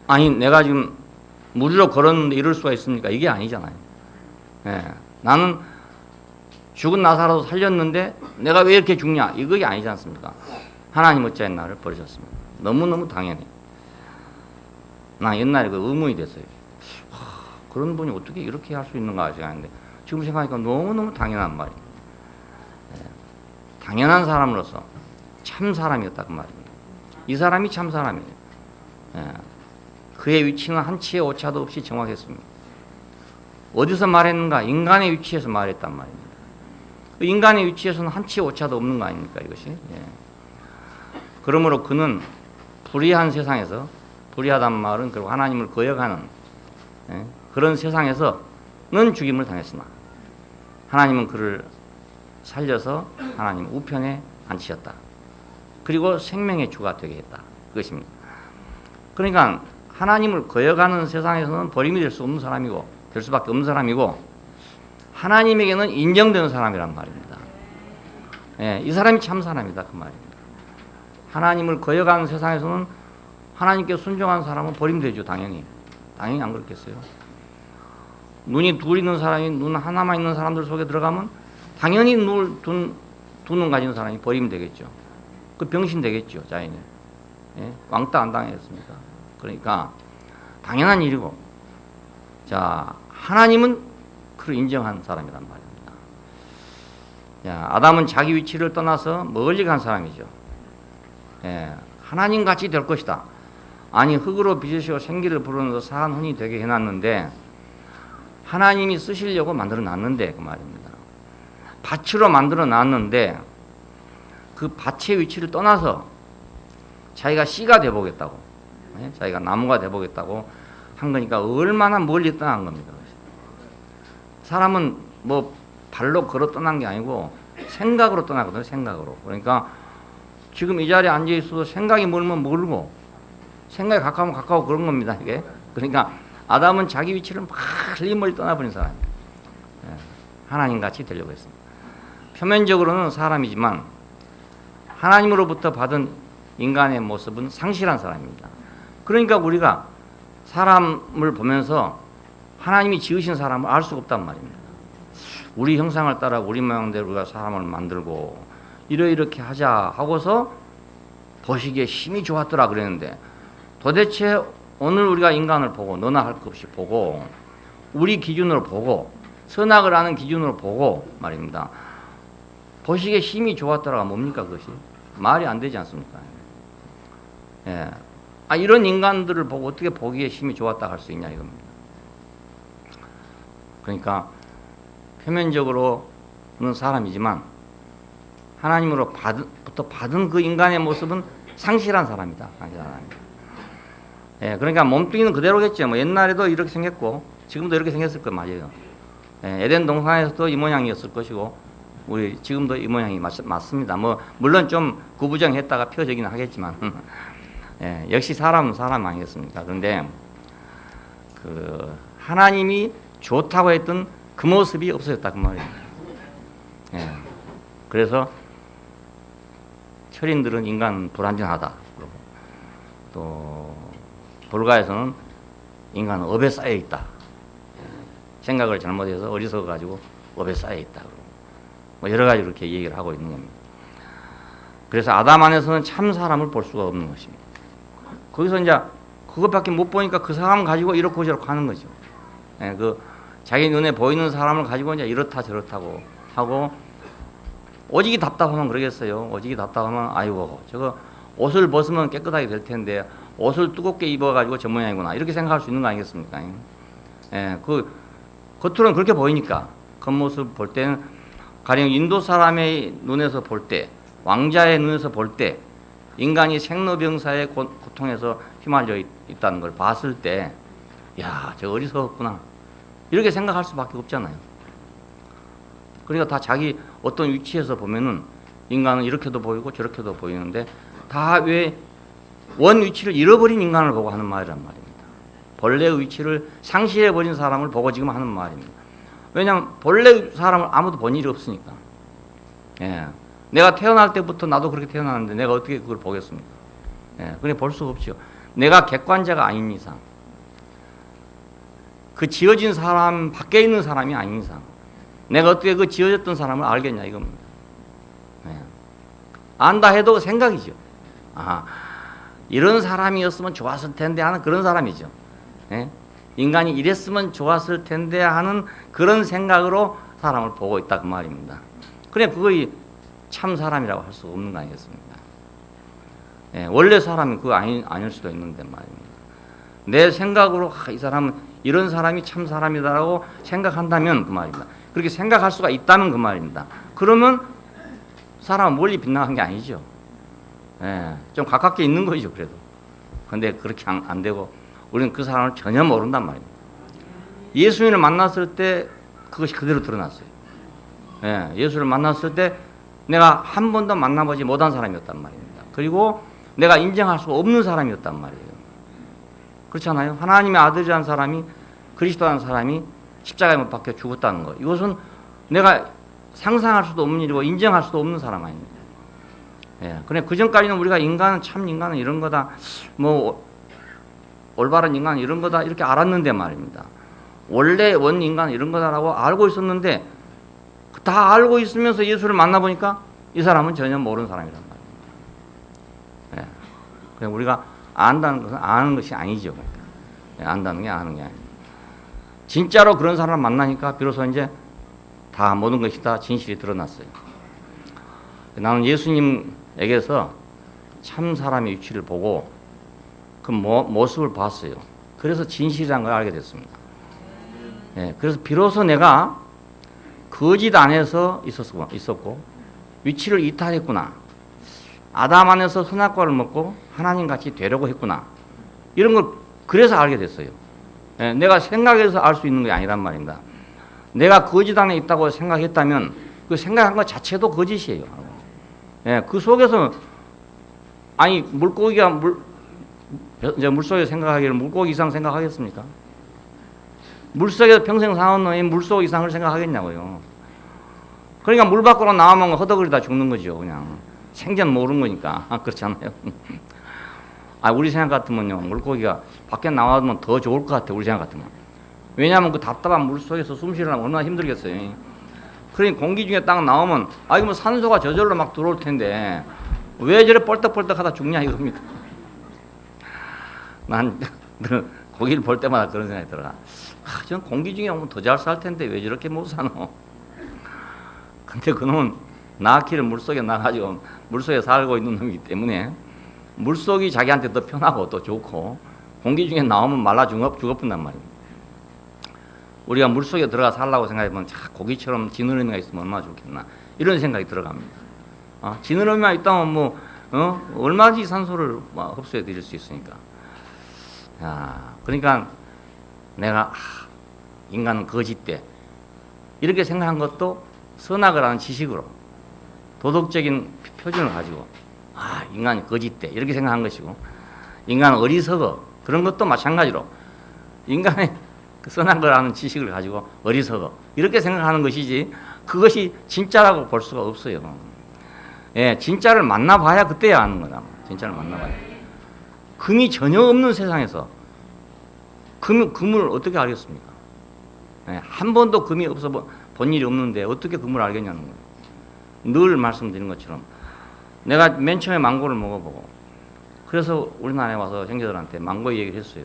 아니 내가 지금 무리로 걸었는데 이럴 수가 있습니까? 이게 아니잖아요. 예, 나는 죽은 나사로도 살렸는데 내가 왜 이렇게 죽냐? 이게 아니지 않습니까? 하나님 어찌하여 나를 버리셨습니까? 너무너무 당연해. 나 옛날에 그 의문이 됐어요. 그런 분이 어떻게 이렇게 할 수 있는가 생각했는데 지금 생각하니까 너무너무 당연한 말이에요. 예, 당연한 사람으로서 참 사람이었다고 말입니다. 이 사람이 참 사람이에요. 예, 그의 위치는 한치의 오차도 없이 정확했습니다. 어디서 말했는가? 인간의 위치에서 말했단 말입니다. 그 인간의 위치에서는 한치의 오차도 없는 거 아닙니까 이것이? 예. 그러므로 그는 불의한 세상에서 불의하단 말은 결국 하나님을 거역하는 그런 세상에서는 죽임을 당했으나 하나님은 그를 살려서 하나님 우편에 앉히셨다. 그리고 생명의 주가 되게 했다. 그것입니다. 그러니까 하나님을 거역하는 세상에서는 버림이 될 수 없는 사람이고 될 수밖에 없는 사람이고 하나님에게는 인정되는 사람이란 말입니다. 예, 이 사람이 참 사람이다 그 말입니다. 하나님을 거역하는 세상에서는 하나님께 순종하는 사람은 버림되죠. 당연히 안 그렇겠어요? 눈이 둘 있는 사람이 눈 하나만 있는 사람들 속에 들어가면 당연히 두 눈 가진 사람이 버리면 되겠죠. 그 병신 되겠죠. 자연히. 예? 왕따 안 당했습니까? 그러니까 당연한 일이고, 자 하나님은 그를 인정한 사람이란 말입니다. 자, 아담은 자기 위치를 떠나서 멀리 간 사람이죠. 예, 하나님 같이 될 것이다. 아니 흙으로 빚으시고 생기를 불어넣어서 사한 혼이 되게 해놨는데 하나님이 쓰시려고 만들어 놨는데 그 말입니다. 밭으로 만들어 놨는데 그 밭의 위치를 떠나서 자기가 씨가 돼보겠다고, 예? 자기가 나무가 돼보겠다고 한 거니까 얼마나 멀리 떠난 겁니다. 사람은 뭐 발로 걸어 떠난 게 아니고 생각으로 떠나거든요. 생각으로. 그러니까 지금 이 자리에 앉아 있어도 생각이 멀면 멀고 생각이 가까우면 가까워 그런 겁니다. 이게. 그러니까 아담은 자기 위치를 멀리 멀리 떠나버린 사람이에요. 예, 하나님같이 되려고 했습니다. 표면적으로는 사람이지만 하나님으로부터 받은 인간의 모습은 상실한 사람입니다. 그러니까 우리가 사람을 보면서 하나님이 지으신 사람을 알 수가 없단 말입니다. 우리 형상을 따라 우리 모양대로 우리가 사람을 만들고 이렇게 하자 하고서 보시기에 힘이 좋았더라 그랬는데 도대체 오늘 우리가 인간을 보고 너나 할 것 없이 보고 우리 기준으로 보고 선악을 하는 기준으로 보고 말입니다. 보시기에 힘이 좋았더라가 뭡니까 그것이? 말이 안 되지 않습니까? 예. 이런 인간들을 보고 어떻게 보기에 힘이 좋았다 할 수 있냐 이겁니다. 그러니까 표면적으로는 사람이지만 하나님으로부터 받은 그 인간의 모습은 상실한 사람이다. 상실한 사람이다. 예, 그러니까 몸뚱이는 그대로겠죠. 뭐 옛날에도 이렇게 생겼고 지금도 이렇게 생겼을 거 맞아요. 예, 에덴 동산에서도 이 모양이었을 것이고 우리 지금도 이 모양이 맞습니다. 뭐 물론 좀 구부정했다가 펴지긴 하겠지만 예, 역시 사람은 사람 아니겠습니까? 그런데 그 하나님이 좋다고 했던 그 모습이 없어졌다 그 말이에요. 예, 그래서 철인들은 인간 불완전하다. 그러고 또 불가에서는 인간은 업에 쌓여 있다. 생각을 잘못해서 어리석어 가지고 업에 쌓여 있다. 뭐 여러 가지 이렇게 얘기를 하고 있는 겁니다. 그래서 아담 안에서는 참 사람을 볼 수가 없는 것입니다. 거기서 이제 그것밖에 못 보니까 그 사람 가지고 이렇고 저렇고 하는 거죠. 예, 그 자기 눈에 보이는 사람을 가지고 이제 이렇다 저렇다고 하고 오직이 답답하면 그러겠어요. 오직이 답답하면 아이고 저거 옷을 벗으면 깨끗하게 될 텐데 옷을 두껍게 입어가지고 저 모양이구나 이렇게 생각할 수 있는 거 아니겠습니까? 예, 그 겉으로는 그렇게 보이니까 겉모습 볼 때는 가령 인도 사람의 눈에서 볼 때, 왕자의 눈에서 볼 때 인간이 생로병사의 고통에서 휘말려 있다는 걸 봤을 때, 야, 저 어리석었구나 이렇게 생각할 수밖에 없잖아요. 그러니까 다 자기 어떤 위치에서 보면은 인간은 이렇게도 보이고 저렇게도 보이는데 다 왜 원 위치를 잃어버린 인간을 보고 하는 말이란 말입니다. 본래의 위치를 상실해버린 사람을 보고 지금 하는 말입니다. 왜냐하면 본래 사람을 아무도 본 일이 없으니까. 예. 내가 태어날 때부터 나도 그렇게 태어났는데 내가 어떻게 그걸 보겠습니까? 예. 그래 볼 수가 없죠. 내가 객관자가 아닌 이상, 그 지어진 사람 밖에 있는 사람이 아닌 이상, 내가 어떻게 그 지어졌던 사람을 알겠냐 이겁니다. 예. 안다 해도 생각이죠. 아, 이런 사람이었으면 좋았을 텐데 하는 그런 사람이죠. 예? 인간이 이랬으면 좋았을 텐데 하는 그런 생각으로 사람을 보고 있다 그 말입니다. 그래 그거이 참 사람이라고 할 수 없는 거 아니겠습니까? 예, 원래 사람이 그거 아닐 수도 있는데 말입니다. 내 생각으로 이 사람은 이런 사람이 참 사람이다라고 생각한다면 그 말입니다. 그렇게 생각할 수가 있다면 그 말입니다. 그러면 사람은 멀리 빗나간 게 아니죠. 예, 좀 가깝게 있는 거죠 그래도. 근데 그렇게 안 되고 우리는 그 사람을 전혀 모른단 말입니다. 예수님을 만났을 때 그것이 그대로 드러났어요. 예, 예수를 만났을 때 내가 한 번도 만나보지 못한 사람이었단 말입니다. 그리고 내가 인정할 수 없는 사람이었단 말이에요. 그렇잖아요. 하나님의 아들이라는 사람이, 그리스도라는 사람이 십자가에 못 박혀 죽었다는 거. 이것은 내가 상상할 수도 없는 일이고 인정할 수도 없는 사람 아닙니까? 예. 그래 그 전까지는 우리가 인간은 이런 거다. 뭐 올바른 인간은 이런 거다 이렇게 알았는데 말입니다. 원래 원 인간은 이런 거다라고 알고 있었는데 다 알고 있으면서 예수를 만나보니까 이 사람은 전혀 모르는 사람이란 말이에요. 예. 그냥 우리가 안다는 것은 아는 것이 아니죠. 그러니까. 예, 안다는 게 아는 게 아니에요. 진짜로 그런 사람을 만나니까 비로소 이제 다 모든 것이 다 진실이 드러났어요. 나는 예수님에게서 참 사람의 위치를 보고 그 모습을 봤어요. 그래서 진실이라는 걸 알게 됐습니다. 예, 그래서 비로소 내가 거짓 안에서 있었고 위치를 이탈했구나. 아담 안에서 선악과를 먹고 하나님같이 되려고 했구나. 이런 걸 그래서 알게 됐어요. 예, 내가 생각해서 알 수 있는 게 아니란 말입니다. 내가 거짓 안에 있다고 생각했다면 그 생각한 것 자체도 거짓이에요. 예, 그 속에서 아니 물고기가 이제 물속에 생각하기를 물고기 이상 생각하겠습니까? 물속에서 평생 사는 놈이 물속 이상을 생각하겠냐고요. 그러니까 물 밖으로 나오면 허덕거리다 죽는 거죠. 그냥 생전 모르는 거니까. 그렇잖아요. 우리 생각 같으면요, 물고기가 밖에 나와면 더 좋을 것 같아요. 우리 생각 같으면. 왜냐하면 그 답답한 물 속에서 숨 쉬려면 얼마나 힘들겠어요. 그러니 공기 중에 딱 나오면 이거 뭐 산소가 저절로 막 들어올 텐데 왜 저래 뻘떡뻘떡 하다 죽냐 이겁니다. 난 고기를 볼 때마다 그런 생각이 들어가. 전 공기 중에 오면 더 잘 살 텐데 왜 저렇게 못 사노? 근데 그놈은 나기를 물속에 나가지고 물속에 살고 있는 놈이기 때문에 물속이 자기한테 더 편하고 또 좋고 공기 중에 나오면 말라 죽어뿐단 말입니다. 우리가 물속에 들어가 살라고 생각해보면 고기처럼 지느러미가 있으면 얼마나 좋겠나 이런 생각이 들어갑니다. 지느러미가 있다면 얼마든지 산소를 흡수해 드릴 수 있으니까. 그러니까 내가 인간은 거짓돼 이렇게 생각한 것도 선악을 하는 지식으로 도덕적인 표준을 가지고 인간이 거짓돼 이렇게 생각한 것이고 인간은 어리석어 그런 것도 마찬가지로 인간의 그 선악을 하는 지식을 가지고 어리석어 이렇게 생각하는 것이지 그것이 진짜라고 볼 수가 없어요. 예, 진짜를 만나봐야 그때야 아는 거다. 진짜를 만나봐야. 금이 전혀 없는 세상에서 금을 어떻게 알겠습니까? 예, 한 번도 금이 없어 본 일이 없는데 어떻게 금을 알겠냐는 거예요. 늘 말씀드린 것처럼 내가 맨 처음에 망고를 먹어보고 그래서 우리나라에 와서 형제들한테 망고 얘기를 했어요.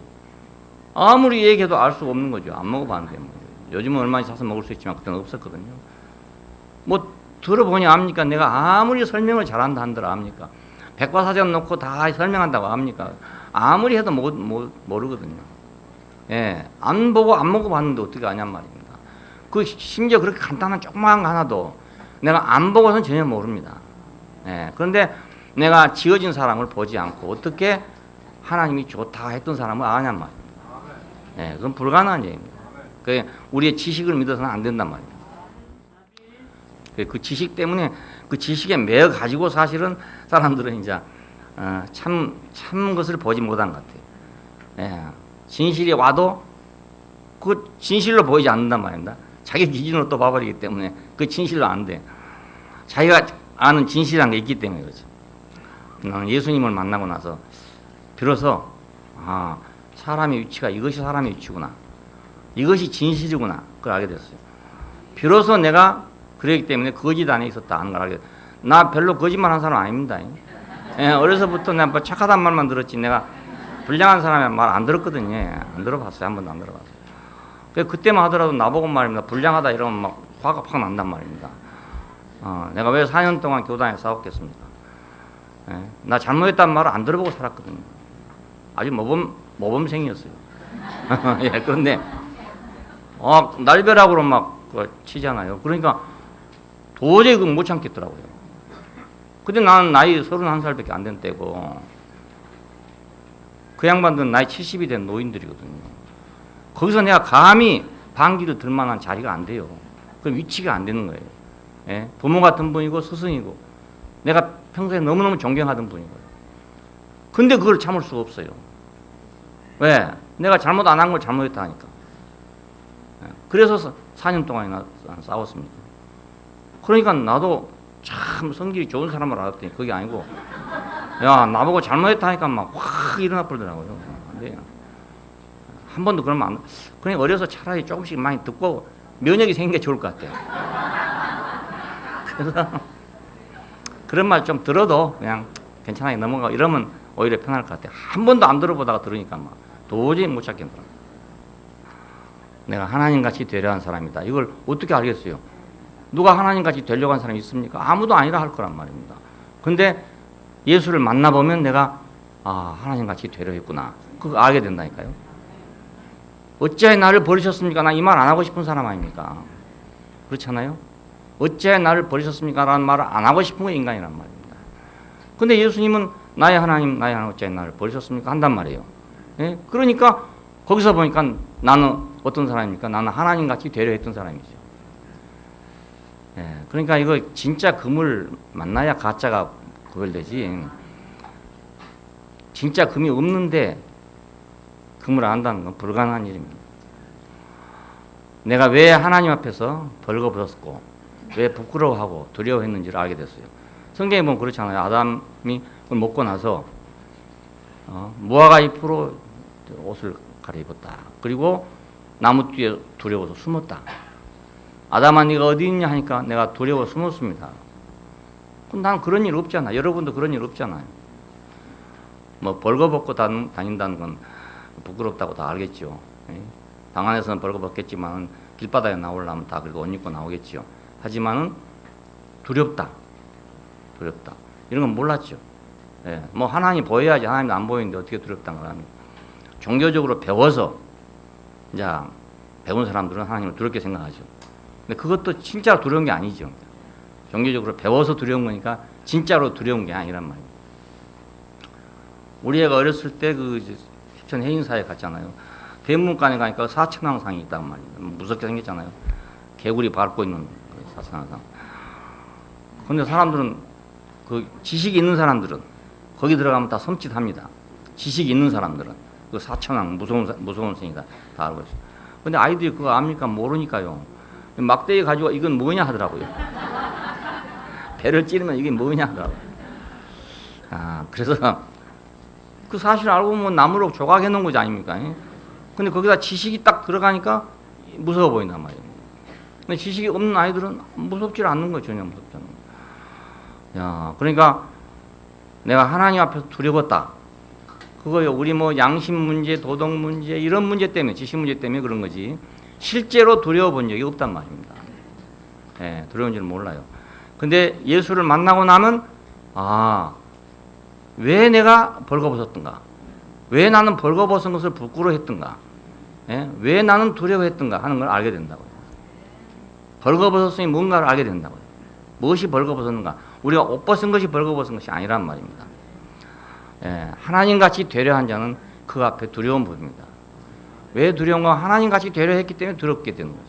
아무리 얘기해도 알 수가 없는 거죠. 안 먹어봤는데 요즘은 얼마나 사서 먹을 수 있지만 그때는 없었거든요. 뭐 들어보니 압니까? 내가 아무리 설명을 잘한다 한들 압니까? 백과사전 놓고 다 설명한다고 압니까? 아무리 해도 모르거든요. 예, 안 보고 안 먹어봤는데 어떻게 아냔 말입니다. 그 심지어 그렇게 간단한 조그마한 거 하나도 내가 안 보고서는 전혀 모릅니다. 예, 그런데 내가 지어진 사람을 보지 않고 어떻게 하나님이 좋다 했던 사람을 아냔 말입니다. 예, 그건 불가능한 얘기입니다. 그 우리의 지식을 믿어서는 안 된단 말입니다. 그 지식 때문에 그 지식에 매여 가지고 사실은 사람들은 이제 참 것을 보지 못한 것 같아요. 예, 진실이 와도 그 진실로 보이지 않는단 말입니다. 자기 기준으로 또 봐버리기 때문에 그 진실로 안 돼. 자기가 아는 진실이라는 게 있기 때문에 그렇죠. 나는 예수님을 만나고 나서 비로소 사람의 위치가 이것이 사람의 위치구나. 이것이 진실이구나. 그걸 알게 됐어요. 비로소 내가 그랬기 때문에 거짓 안에 있었다 하는 걸 알게 됐어요. 나 별로 거짓말한 사람 아닙니다. 예, 어려서부터 내가 뭐 착하단 말만 들었지 내가 불량한 사람의 말 안 들었거든요. 안 들어봤어요. 한 번도 안 들어봤어요. 그때만 하더라도 나보고 말입니다. 불량하다 이러면 막 화가 팍 난단 말입니다. 내가 왜 4년 동안 교단에 싸웠겠습니까? 예, 나 잘못했단 말을 안 들어보고 살았거든요. 아주 모범생이었어요. 예, 그런데 날벼락으로 막 치잖아요. 그러니까 도저히 그거 못 참겠더라고요. 근데 나는 나이 31살밖에 안 된 때고 그 양반들은 나이 70이 된 노인들이거든요. 거기서 내가 감히 반기를 들 만한 자리가 안 돼요. 그 위치가 안 되는 거예요. 예? 부모 같은 분이고 스승이고 내가 평소에 너무너무 존경하던 분이고요. 근데 그걸 참을 수가 없어요. 왜? 내가 잘못 안 한 걸 잘못했다 하니까. 그래서 4년 동안이나 싸웠습니다. 그러니까 나도 참 성질이 좋은 사람을 알았더니 그게 아니고, 야, 나보고 잘못했다 하니까 막 확 일어나 버리더라고요. 안 돼요. 한 번도 그러면 안 돼. 그냥 어려서 차라리 조금씩 많이 듣고 면역이 생긴 게 좋을 것 같아요. 그래서 그런 말 좀 들어도 그냥 괜찮아요, 넘어가. 이러면 오히려 편할 것 같아요. 한 번도 안 들어보다가 들으니까 막 도저히 못 찾겠더라고요. 내가 하나님같이 되려 한 사람이다. 이걸 어떻게 알겠어요? 누가 하나님같이 되려고 한 사람이 있습니까? 아무도 아니라 할 거란 말입니다. 근데 예수를 만나보면 내가 하나님같이 되려 했구나. 그거 알게 된다니까요. 어찌하여 나를 버리셨습니까? 나 이 말 안 하고 싶은 사람 아닙니까? 그렇잖아요. 어찌하여 나를 버리셨습니까? 라는 말을 안 하고 싶은 게 인간이란 말입니다. 근데 예수님은 나의 하나님 어찌하여 나를 버리셨습니까? 한단 말이에요. 예? 그러니까 거기서 보니까 나는 어떤 사람입니까? 나는 하나님같이 되려 했던 사람이죠. 예, 그러니까 이거 진짜 금을 만나야 가짜가 구별되지. 진짜 금이 없는데 금을 안다는 건 불가능한 일입니다. 내가 왜 하나님 앞에서 벌거벗었고 왜 부끄러워하고 두려워했는지를 알게 됐어요. 성경에 보면 그렇잖아요. 아담이 그걸 먹고 나서 무화과 잎으로 옷을 갈아입었다. 그리고 나무 뒤에 두려워서 숨었다. 아담아 네가 어디 있냐 하니까 내가 두려워 숨었습니다. 그럼 난 그런 일 없잖아. 여러분도 그런 일 없잖아요. 뭐 벌거벗고 다닌다는 건 부끄럽다고 다 알겠죠. 방 안에서는 벌거벗겠지만 길바닥에 나오려면 다 그리고 옷 입고 나오겠죠. 하지만은 두렵다. 이런 건 몰랐죠. 예, 뭐 하나님 보여야지. 하나님도 안 보이는데 어떻게 두렵다는 걸 합니까? 종교적으로 배워서 이제 배운 사람들은 하나님을 두렵게 생각하죠. 근데 그것도 진짜로 두려운 게 아니죠. 종교적으로 배워서 두려운 거니까 진짜로 두려운 게 아니란 말이에요. 우리 애가 어렸을 때 그 십천 해인사에 갔잖아요. 대문간에 가니까 사천왕상이 있단 말이에요. 무섭게 생겼잖아요. 개구리 밟고 있는 사천왕상. 근데 사람들은 그 지식이 있는 사람들은 거기 들어가면 다 섬찟합니다. 지식이 있는 사람들은 그 사천왕 무서운 생이다 다 알고 있어요. 근데 아이들이 그거 압니까? 모르니까요. 막대기 가지고 이건 뭐냐 하더라고요. 배를 찌르면 이게 뭐냐 하더라고요. 그래서 그 사실 알고 보면 나무로 조각해 놓은 거지 아닙니까? 근데 거기다 지식이 딱 들어가니까 무서워 보인단 말이에요. 근데 지식이 없는 아이들은 무섭지 않는 거예요. 전혀 무섭지 않는 거예요. 야, 그러니까 내가 하나님 앞에서 두려웠다. 그거요. 우리 뭐 양심 문제, 도덕 문제 이런 문제 때문에, 지식 문제 때문에 그런 거지. 실제로 두려워 본 적이 없단 말입니다. 예, 두려운 줄 몰라요. 근데 예수를 만나고 나면 왜 내가 벌거벗었던가? 왜 나는 벌거벗은 것을 부끄러워했던가? 예? 왜 나는 두려워했던가 하는 걸 알게 된다고요. 벌거벗었으니 뭔가를 알게 된다고요. 무엇이 벌거벗었는가? 우리가 옷 벗은 것이 벌거벗은 것이 아니란 말입니다. 예, 하나님같이 되려 한 자는 그 앞에 두려운 법입니다. 왜 두려운가? 하나님같이 되려 했기 때문에 두렵게 되는 거죠.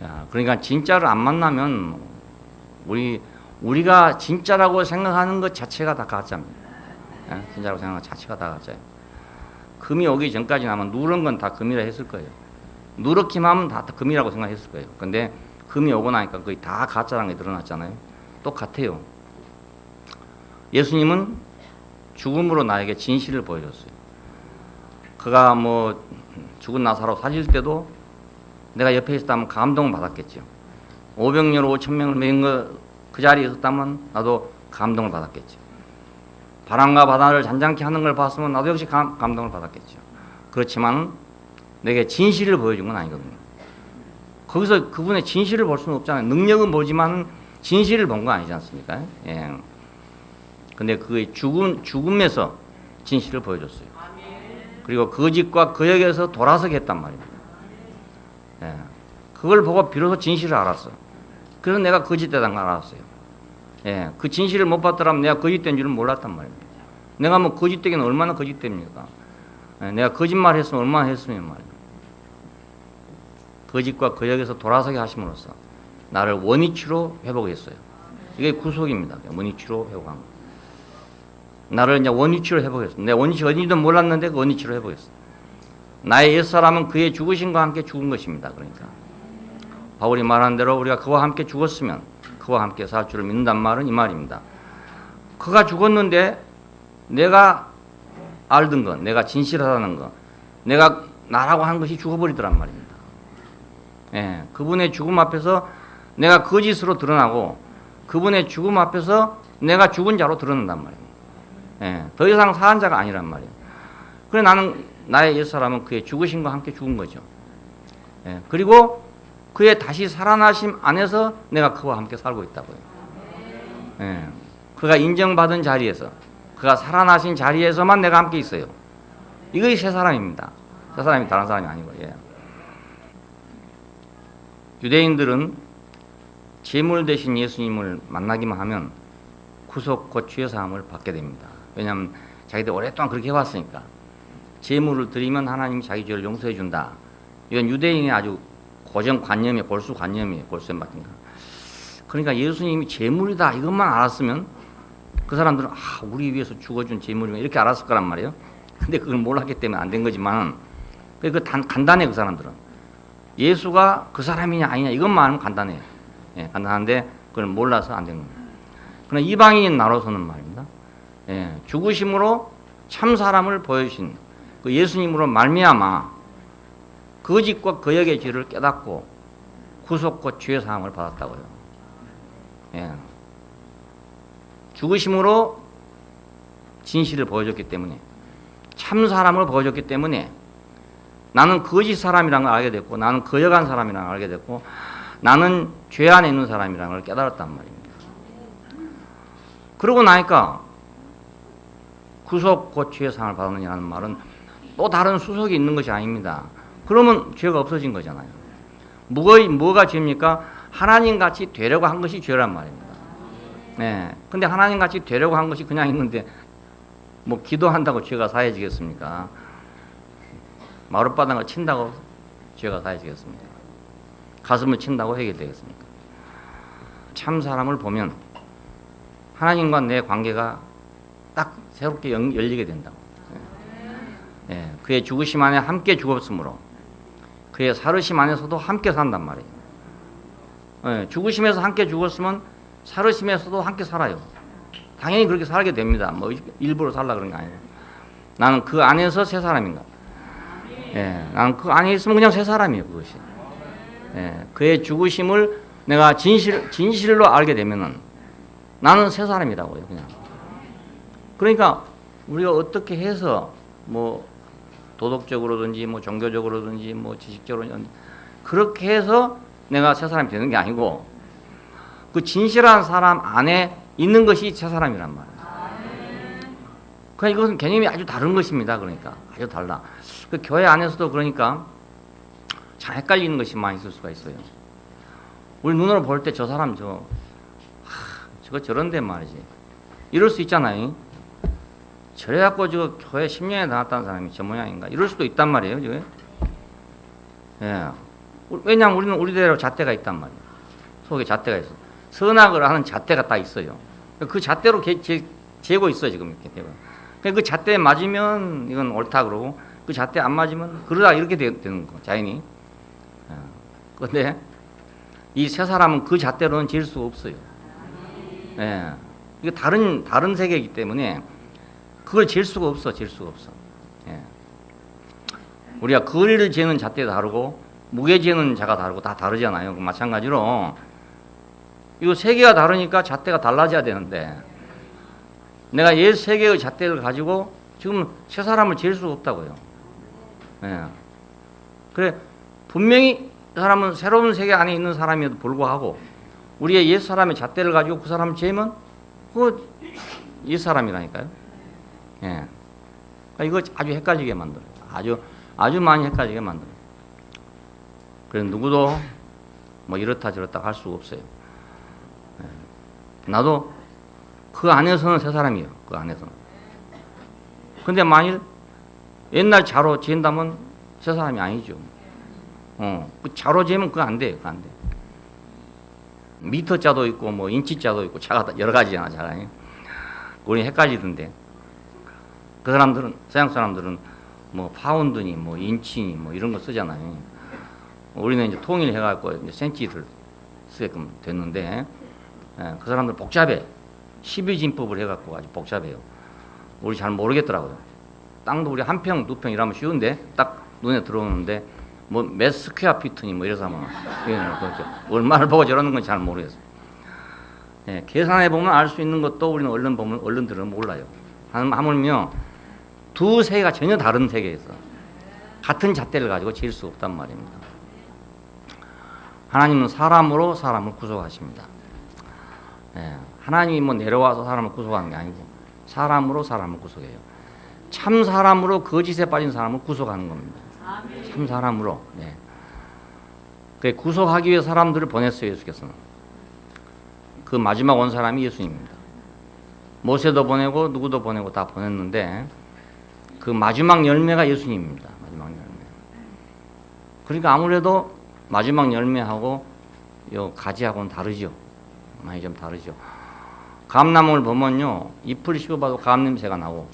야, 그러니까 진짜를 안 만나면 우리가 진짜라고 생각하는 것 자체가 다 가짜입니다. 예? 진짜라고 생각하는 것 자체가 다 가짜예요. 금이 오기 전까지는 아마 누런 건 다 금이라 했을 거예요. 누렇기만 하면 다 금이라고 생각했을 거예요. 근데 금이 오고 나니까 거의 다 가짜라는 게 드러났잖아요. 똑같아요. 예수님은 죽음으로 나에게 진실을 보여줬어요. 그가 뭐 죽은 나사로 살릴 때도 내가 옆에 있었다면 감동을 받았겠죠. 500명, 5,000명을 먹인 그 자리에 있었다면 나도 감동을 받았겠죠. 바람과 바다를 잔잔케 하는 걸 봤으면 나도 역시 감동을 받았겠죠. 그렇지만 내게 진실을 보여준 건 아니거든요. 거기서 그분의 진실을 볼 수는 없잖아요. 능력은 보지만 진실을 본 건 아니지 않습니까? 예. 근데 그의 죽음에서 진실을 보여줬어요. 그리고 거짓과 거역에서 돌아서게 했단 말입니다. 예. 그걸 보고 비로소 진실을 알았어. 그래서 내가 거짓되다는 걸 알았어요. 예. 그 진실을 못 봤더라면 내가 거짓된 줄은 몰랐단 말입니다. 내가 뭐 거짓되기는 얼마나 거짓됩니까? 예. 내가 거짓말 했으면 얼마나 했으면 말이에요. 거짓과 거역에서 돌아서게 하심으로써 나를 원위치로 회복했어요. 이게 구속입니다. 원위치로 회복한 거. 나를 이제 원위치로 해보겠어. 내 원위치 어딘지도 몰랐는데 그 원위치로 해보겠어. 나의 옛사람은 그의 죽으심과 함께 죽은 것입니다. 그러니까 바울이 말한 대로 우리가 그와 함께 죽었으면 그와 함께 살 줄을 믿는단 말은 이 말입니다. 그가 죽었는데 내가 알던 것, 내가 진실하다는 것, 내가 나라고 한 것이 죽어버리더란 말입니다. 예, 그분의 죽음 앞에서 내가 거짓으로 드러나고 그분의 죽음 앞에서 내가 죽은 자로 드러난단 말입니다. 예, 더 이상 사한 자가 아니란 말이에요. 그래 나는 나의 옛사람은 그의 죽으심과 함께 죽은 거죠. 예, 그리고 그의 다시 살아나심 안에서 내가 그와 함께 살고 있다고요. 예, 그가 인정받은 자리에서 그가 살아나신 자리에서만 내가 함께 있어요. 이것이 새 사람입니다. 새 사람이 다른 사람이 아니고. 예. 유대인들은 제물 대신 예수님을 만나기만 하면 구속 곧 죄사함을 받게 됩니다. 왜냐하면 자기들 오랫동안 그렇게 해왔으니까. 제물을 드리면 하나님이 자기 죄를 용서해 준다. 이건 유대인의 아주 고정관념이에요. 골수관념이에요. 골수에 맡긴 거. 그러니까 예수님이 제물이다 이것만 알았으면 그 사람들은 우리 위해서 죽어준 제물이면 이렇게 알았을 거란 말이에요. 근데 그걸 몰랐기 때문에 안 된 거지만 간단해. 그 사람들은 예수가 그 사람이냐 아니냐 이것만 알면 간단해요. 예, 간단한데 그걸 몰라서 안 된 겁니다. 그러나 이방인인 나로서는 말입니다. 예, 죽으심으로 참 사람을 보여주신 그 예수님으로 말미암아 거짓과 거역의 죄를 깨닫고 구속과 죄 사함을 받았다고요. 예. 죽으심으로 진실을 보여줬기 때문에 참 사람을 보여줬기 때문에 나는 거짓 사람이라는 걸 알게 됐고 나는 거역한 사람이라는 걸 알게 됐고 나는 죄 안에 있는 사람이라는 걸 깨달았단 말입니다. 그러고 나니까 구속 곧 죄 사함을 받느냐는 말은 또 다른 수속이 있는 것이 아닙니다. 그러면 죄가 없어진 거잖아요. 뭐가 죄입니까? 하나님같이 되려고 한 것이 죄란 말입니다. 네. 근데 하나님같이 되려고 한 것이 그냥 있는데 뭐 기도한다고 죄가 사해지겠습니까? 마룻바닥을 친다고 죄가 사해지겠습니까? 가슴을 친다고 해결되겠습니까? 참 사람을 보면 하나님과 내 관계가 딱 새롭게 열리게 된다고. 예, 그의 죽으심 안에 함께 죽었으므로 그의 살으심 안에서도 함께 산단 말이에요. 예, 죽으심에서 함께 죽었으면 살으심에서도 함께 살아요. 당연히 그렇게 살게 됩니다. 뭐 일부러 살라 그런 게 아니고 나는 그 안에서 새 사람인가. 예, 나는 그 안에 있으면 그냥 새 사람이에요. 그것이. 예, 그의 죽으심을 내가 진실로 알게 되면은 나는 새 사람이라고요. 그냥. 그러니까 우리가 어떻게 해서 뭐 도덕적으로든지 뭐 종교적으로든지 뭐 지식적으로든지 그렇게 해서 내가 새 사람이 되는 게 아니고 그 진실한 사람 안에 있는 것이 새 사람이란 말이에요. 그러니까 이것은 개념이 아주 다른 것입니다. 그러니까 아주 달라. 그 교회 안에서도 그러니까 참 헷갈리는 것이 많이 있을 수가 있어요. 우리 눈으로 볼 때 저 사람 저거 저런데 말이지. 이럴 수 있잖아요. 저래갖고 저 교회 10년에 나왔다는 사람이 저 모양인가. 이럴 수도 있단 말이에요. 지금. 예. 왜냐하면 우리는 우리대로 잣대가 있단 말이에요. 속에 잣대가 있어. 선악을 하는 잣대가 딱 있어요. 그 잣대로 재고 있어요. 지금 이렇게. 그 잣대에 맞으면 이건 옳다 그러고 그 잣대 안 맞으면 그러다 이렇게 되는 거. 자연히. 그런데 이 세 사람은 그 잣대로는 질 수 없어요. 예. 이게 다른 세계이기 때문에 그걸 질 수가 없어. 예. 우리가 거리를 재는 잣대가 다르고 무게 재는 자가 다르고 다 다르잖아요. 마찬가지로 이거 세계가 다르니까 잣대가 달라져야 되는데 내가 옛 세계의 잣대를 가지고 지금 새 사람을 잴 수가 없다고요. 예. 그래 분명히 그 사람은 새로운 세계 안에 있는 사람에도 불구하고 우리의 옛 사람의 잣대를 가지고 그 사람을 재면 그 옛 사람이라니까요. 예. 그러니까 이거 아주 헷갈리게 만들어요. 아주 많이 헷갈리게 만들어요. 그래서 누구도 뭐 이렇다 저렇다 할 수가 없어요. 예. 나도 그 안에서는 새 사람이에요. 그 안에서는. 근데 만일 옛날 자로 재인다면 새 사람이 아니죠. 그 자로 재면 그거 안 돼요. 그거 안 돼. 미터 자도 있고 뭐 인치 자도 있고 자가 여러 가지잖아. 자가. 우리 헷갈리던데. 그 사람들은, 서양 사람들은 뭐 파운드니 뭐 인치니 뭐 이런 거 쓰잖아요. 우리는 이제 통일해갖고 이제 센치를 쓰게끔 됐는데, 그 사람들 복잡해. 12진법을 해갖고 아주 복잡해요. 우리 잘 모르겠더라고요. 땅도 우리 한 평, 두 평 이러면 쉬운데 딱 눈에 들어오는데 뭐 몇 스퀘어 피트니 뭐 이래서 하면 그렇죠. 얼마를 보고 저러는 건 잘 모르겠어요. 계산해 보면 알 수 있는 것도 우리는 얼른 보면 어른들은 몰라요. 하물며 두 세계가 전혀 다른 세계에서 같은 잣대를 가지고 지을 수 없단 말입니다. 하나님은 사람으로 사람을 구속하십니다. 하나님이 뭐 내려와서 사람을 구속하는 게 아니고 사람으로 사람을 구속해요. 참 사람으로 거짓에 빠진 사람을 구속하는 겁니다. 참 사람으로. 그 구속하기 위해 사람들을 보냈어요. 예수께서는. 그 마지막 온 사람이 예수님입니다. 모세도 보내고 누구도 보내고 다 보냈는데 그 마지막 열매가 예수님입니다. 마지막 열매. 그러니까 아무래도 마지막 열매하고 요 가지하고는 다르죠. 많이 좀 다르죠. 감나무를 보면요, 잎을 씌워봐도 감 냄새가 나고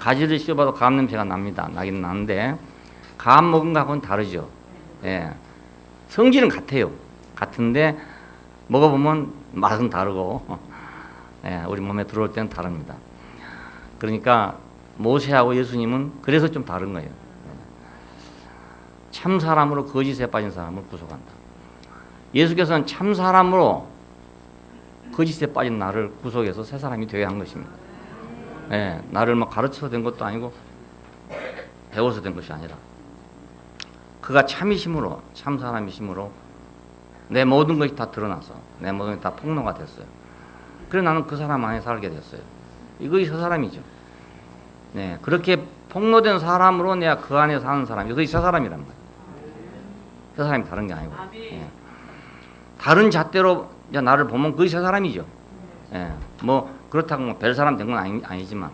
가지를 씌워봐도 감 냄새가 납니다. 나긴 나는데 감 먹은 거하고는 다르죠. 성질은 같아요. 같은데 먹어보면 맛은 다르고 우리 몸에 들어올 때는 다릅니다. 그러니까 모세하고 예수님은 그래서 좀 다른 거예요. 참 사람으로 거짓에 빠진 사람을 구속한다. 예수께서는 참 사람으로 거짓에 빠진 나를 구속해서 새 사람이 되게 한 것입니다. 나를 막 가르쳐서 된 것도 아니고 배워서 된 것이 아니라 그가 참이심으로, 참 사람이심으로 내 모든 것이 다 드러나서 내 모든 것이 다 폭로가 됐어요. 그래서 나는 그 사람 안에 살게 됐어요. 이것이 새 사람이죠. 그렇게 폭로된 사람으로 내가 그 안에 사는 사람, 이것이 새 사람이란 말이에요. 새 사람이 다른 게 아니고. 다른 잣대로 나를 보면 그것이 새 사람이죠. 뭐 그렇다고 뭐 별 사람 된 건 아니지만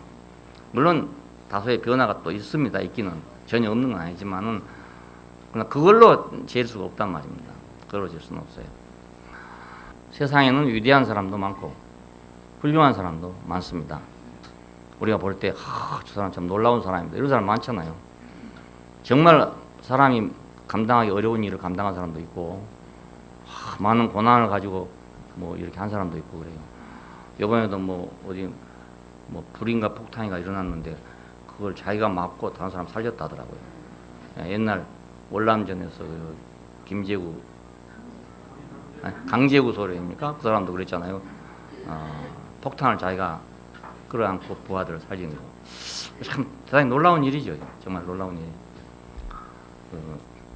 물론 다소의 변화가 또 있습니다. 있기는 전혀 없는 건 아니지만은 그러나 그걸로 잴 수가 없단 말입니다. 그걸로 잴 수는 없어요. 세상에는 위대한 사람도 많고 훌륭한 사람도 많습니다. 우리가 볼 때 저 사람 참 놀라운 사람입니다. 이런 사람 많잖아요. 정말 사람이 감당하기 어려운 일을 감당한 사람도 있고 많은 고난을 가지고 뭐 이렇게 한 사람도 있고 그래요. 이번에도 뭐 어디 뭐 불인가 폭탄이가 일어났는데 그걸 자기가 맞고 다른 사람 살렸다 하더라고요. 옛날 월남전에서 그 김제구 강제구 소령입니까? 그 사람도 그랬잖아요. 폭탄을 자기가 끌어안고 부하들을 살리는 거. 참 대단히 놀라운 일이죠. 정말 놀라운 일.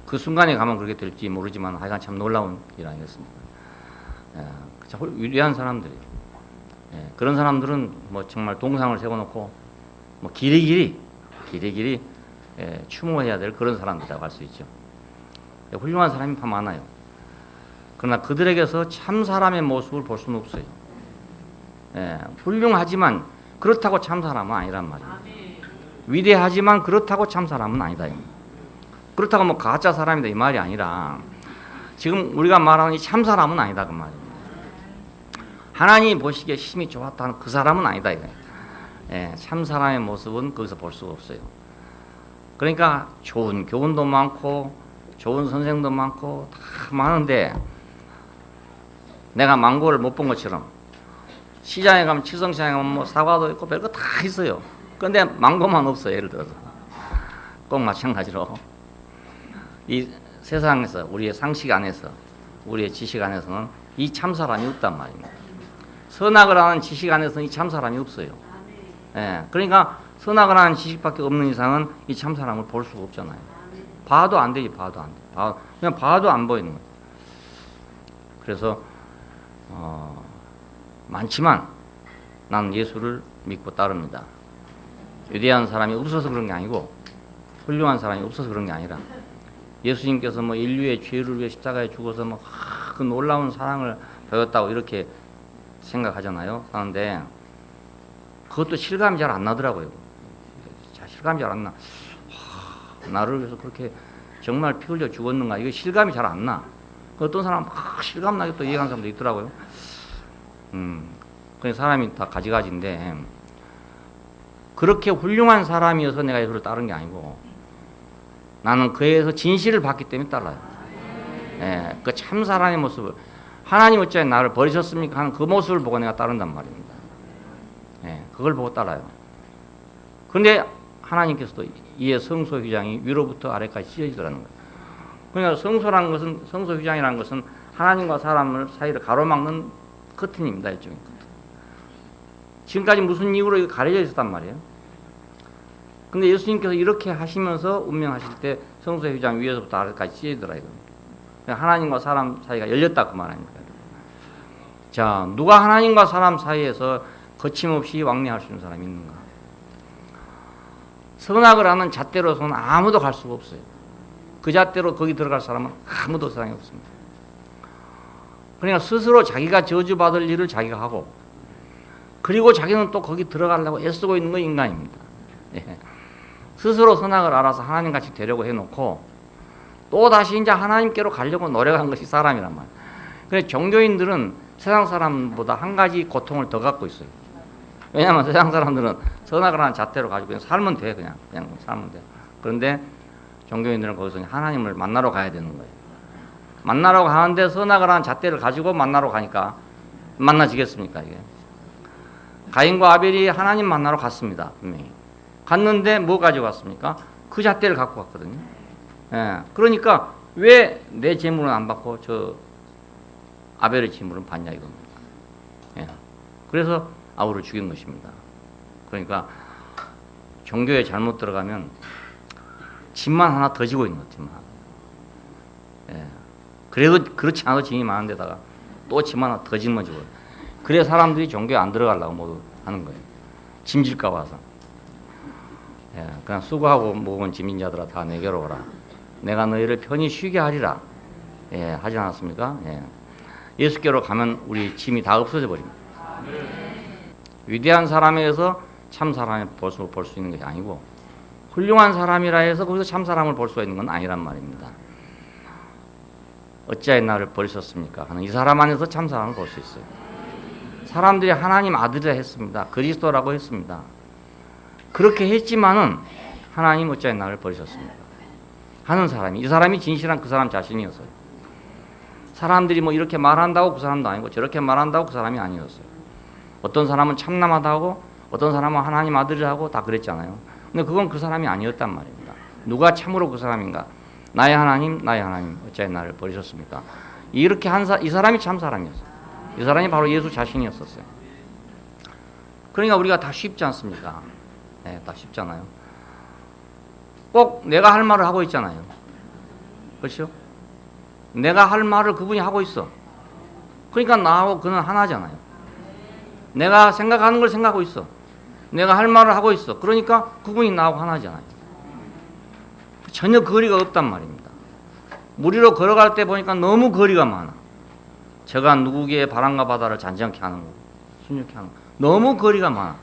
그 순간에 가면 그렇게 될지 모르지만 하여간 참 놀라운 일 아니겠습니까? 참 위대한 사람들이에요. 그런 사람들은 뭐 정말 동상을 세워놓고 뭐 길이길이 추모해야 될 그런 사람들이라고 할 수 있죠. 훌륭한 사람이 참 많아요. 그러나 그들에게서 참 사람의 모습을 볼 수는 없어요. 훌륭하지만 그렇다고 참 사람은 아니란 말이에요. 위대하지만 그렇다고 참 사람은 아니다. 그렇다고 뭐 가짜 사람이다 이 말이 아니라 지금 우리가 말하는 이 참 사람은 아니다 그 말이에요. 하나님이 보시기에 힘이 좋았다는 그 사람은 아니다 이거예요. 참 사람의 모습은 거기서 볼 수가 없어요. 그러니까 좋은 교훈도 많고 좋은 선생도 많고 다 많은데 내가 망고를 못 본 것처럼 시장에 가면 칠성시장에 가면 뭐 사과도 있고 별거 다 있어요. 그런데 망고만 없어요. 예를 들어서 꼭 마찬가지로 이 세상에서 우리의 상식 안에서 우리의 지식 안에서는 이 참사람이 없단 말입니다. 선악을 하는 지식 안에서는 이 참사람이 없어요. 그러니까 선악을 하는 지식밖에 없는 이상은 이 참사람을 볼 수가 없잖아요. 봐도 안 되지. 봐도 안 돼. 그냥 봐도 안 보이는 거예요. 그래서 많지만 나는 예수를 믿고 따릅니다. 위대한 사람이 없어서 그런 게 아니고 훌륭한 사람이 없어서 그런 게 아니라 예수님께서 뭐 인류의 죄를 위해 십자가에 죽어서 뭐 그 놀라운 사랑을 보였다고 이렇게 생각하잖아요. 하는데 그것도 실감이 잘 안 나더라고요. 실감이 잘 안 나. 나를 위해서 그렇게 정말 피 흘려 죽었는가? 이거 실감이 잘 안 나. 어떤 사람은 막 실감나게 또 이해하는 사람도 있더라고요. 그냥 사람이 다 가지가지인데 그렇게 훌륭한 사람이어서 내가 예수를 따른 게 아니고 나는 그에서 진실을 봤기 때문에 따라요. 예, 그 참 사람의 모습을 하나님 어찌하여 나를 버리셨습니까 하는 그 모습을 보고 내가 따른단 말입니다. 예, 그걸 보고 따라요. 그런데 하나님께서도 이에 성소 휘장이 위로부터 아래까지 찢어지더라는 거예요. 그러니까 성소라는 것은, 성소 휘장이라는 것은 하나님과 사람을 사이를 가로막는 커튼입니다. 일종의 커튼. 지금까지 무슨 이유로 이거 가려져 있었단 말이에요. 근데 예수님께서 이렇게 하시면서 운명하실 때 성소 휘장 위에서부터 아래까지 찢어지더라 이겁니다. 하나님과 사람 사이가 열렸다 그 말입니다. 자, 누가 하나님과 사람 사이에서 거침없이 왕래할 수 있는 사람이 있는가? 선악을 하는 잣대로서는 아무도 갈 수가 없어요. 그 잣대로 거기 들어갈 사람은 아무도 세상에 없습니다. 그러니까 스스로 자기가 저주받을 일을 자기가 하고 그리고 자기는 또 거기 들어가려고 애쓰고 있는 건 인간입니다. 예. 스스로 선악을 알아서 하나님같이 되려고 해놓고 또 다시 이제 하나님께로 가려고 노력한 것이 사람이란 말이에요. 그래서 종교인들은 세상 사람보다 한 가지 고통을 더 갖고 있어요. 왜냐하면 세상 사람들은 선악을 하는 잣대로 가지고 그냥 살면 돼. 그냥 살면 돼. 그런데 종교인들은 거기서 하나님을 만나러 가야 되는 거예요. 만나러 가는데 선악을 하는 잣대를 가지고 만나러 가니까 만나지겠습니까 이게? 가인과 아벨이 하나님 만나러 갔습니다. 분명히. 갔는데 뭐 가지고 갔습니까? 그 잣대를 갖고 갔거든요. 예. 그러니까 왜 내 재물은 안 받고 저 아벨의 재물은 받냐 이겁니다. 예. 그래서 아우를 죽인 것입니다. 그러니까 종교에 잘못 들어가면 짐만 하나 더 지고 있는 거지만, 예. 그래도 그렇지 않아도 짐이 많은데다가 또 짐 하나 더 짊어지고, 그래 사람들이 종교에 안 들어가려고 모두 하는 거예요. 짐질까 봐서. 예. 그냥 수고하고 먹은 짐인 자들아 다 내게로 오라. 내가 너희를 편히 쉬게 하리라. 예, 하지 않았습니까? 예. 예수께로 가면 우리 짐이 다 없어져 버립니다. 위대한 사람에서 참 사람을 볼 수 있는 것이 아니고 훌륭한 사람이라 해서 거기서 참 사람을 볼 수가 있는 건 아니란 말입니다. 어찌하여 나를 버리셨습니까 하는 이 사람 안에서 참 사람을 볼 수 있어요. 사람들이 하나님 아들이라 했습니다. 그리스도라고 했습니다. 그렇게 했지만은 하나님 어찌하여 나를 버리셨습니까 하는 사람이, 이 사람이 진실한 그 사람 자신이었어요. 사람들이 뭐 이렇게 말한다고 그 사람도 아니고 저렇게 말한다고 그 사람이 아니었어요. 어떤 사람은 참남하다고 어떤 사람은 하나님 아들이라고 다 그랬잖아요. 근데 그건 그 사람이 아니었단 말입니다. 누가 참으로 그 사람인가? 나의 하나님 어찌하여 나를 버리셨습니까? 이렇게 이 사람이 참 사람이었어요. 이 사람이 바로 예수 자신이었었어요. 그러니까 우리가 다 쉽지 않습니까? 네, 다 쉽잖아요. 꼭 내가 할 말을 하고 있잖아요. 그렇죠? 내가 할 말을 그분이 하고 있어. 그러니까 나하고 그는 하나잖아요. 내가 생각하는 걸 생각하고 있어. 내가 할 말을 하고 있어. 그러니까 그분이 나하고 하나잖아요. 전혀 거리가 없단 말입니다. 무리로 걸어갈 때 보니까 너무 거리가 많아. 저가 누구에게 바람과 바다를 잔잔케 하는 거, 순종케 하는 거. 너무 거리가 많아.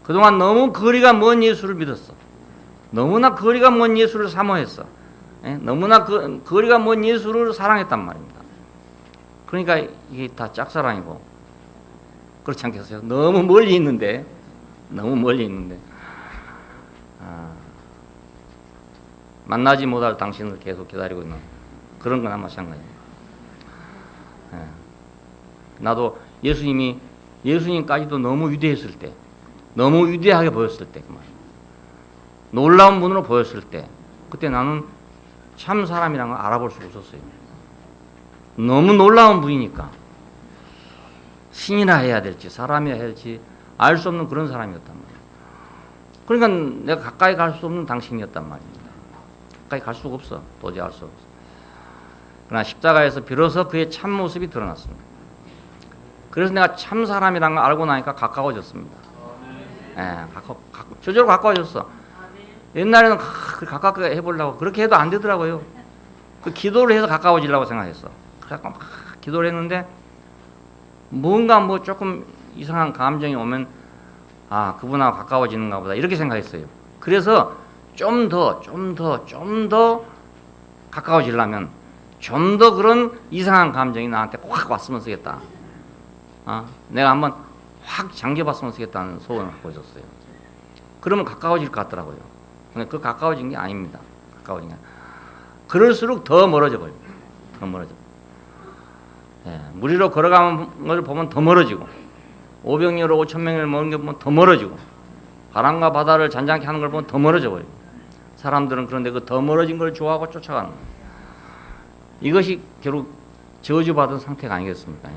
그동안 너무 거리가 먼 예수를 믿었어. 너무나 거리가 먼 예수를 사모했어. 예? 너무나 거리가 먼 예수를 사랑했단 말입니다. 그러니까 이게 다 짝사랑이고 그렇지 않겠어요? 너무 멀리 있는데 만나지 못할 당신을 계속 기다리고 있는 그런 거나 마찬가지입니다. 예. 나도 예수님까지도 너무 위대했을 때, 너무 위대하게 보였을 때, 그 말. 놀라운 분으로 보였을 때, 그때 나는 참 사람이라는 걸 알아볼 수가 없었어요. 너무 놀라운 분이니까 신이라 해야 될지 사람이라 해야 될지 알 수 없는 그런 사람이었단 말이에요. 그러니까 내가 가까이 갈 수 없는 당신이었단 말입니다. 가까이 갈 수가 없어. 도저히 알 수 없어. 그러나 십자가에서 비로소 그의 참 모습이 드러났습니다. 그래서 내가 참 사람이라는 걸 알고 나니까 가까워졌습니다. 예, 저절로 가까워졌어. 옛날에는 가깝게 해보려고 그렇게 해도 안 되더라고요. 그 기도를 해서 가까워지려고 생각했어. 그래서 막 기도를 했는데 뭔가 뭐 조금 이상한 감정이 오면 그분하고 가까워지는가 보다 이렇게 생각했어요. 그래서 좀 더 가까워지려면 좀 더 그런 이상한 감정이 나한테 확 왔으면 쓰겠다. 내가 한번 확 잠겨봤으면 쓰겠다는 소원을 갖고 있었어요. 그러면 가까워질 것 같더라고요. 근데 그 가까워진 게 아닙니다. 가까워진 게. 그럴수록 더 멀어져 버려요. 더 멀어져. 예, 무리로 걸어가는 걸 보면 더 멀어지고, 500여로 5,000명을 모은 게 보면 더 멀어지고, 바람과 바다를 잔잔케 하는 걸 보면 더 멀어져 버려요. 사람들은 그런데 그 더 멀어진 걸 좋아하고 쫓아가는 거예요. 이것이 결국 저주받은 상태가 아니겠습니까?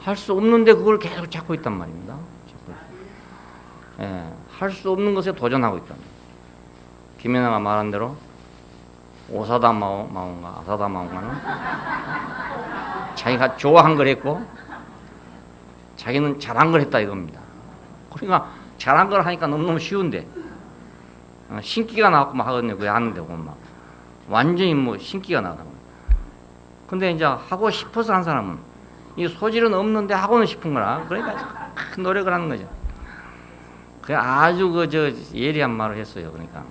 할 수 없는데 그걸 계속 찾고 있단 말입니다. 예, 할 수 없는 것에 도전하고 있다. 김연아가 말한 대로 오사다 마온가 아사다 마온가는 자기가 좋아한 걸 했고 자기는 잘한 걸 했다 이겁니다. 그러니까 잘한 걸 하니까 너무너무 쉬운데 신기가 나갖고 막 하거든요. 그게 하는데 막 완전히 뭐 신기가 나거든요. 근데 이제 하고 싶어서 한 사람은 이 소질은 없는데 하고는 싶은 거라. 그러니까 큰 노력을 하는 거죠. 그 아주 예리한 말을 했어요. 그러니까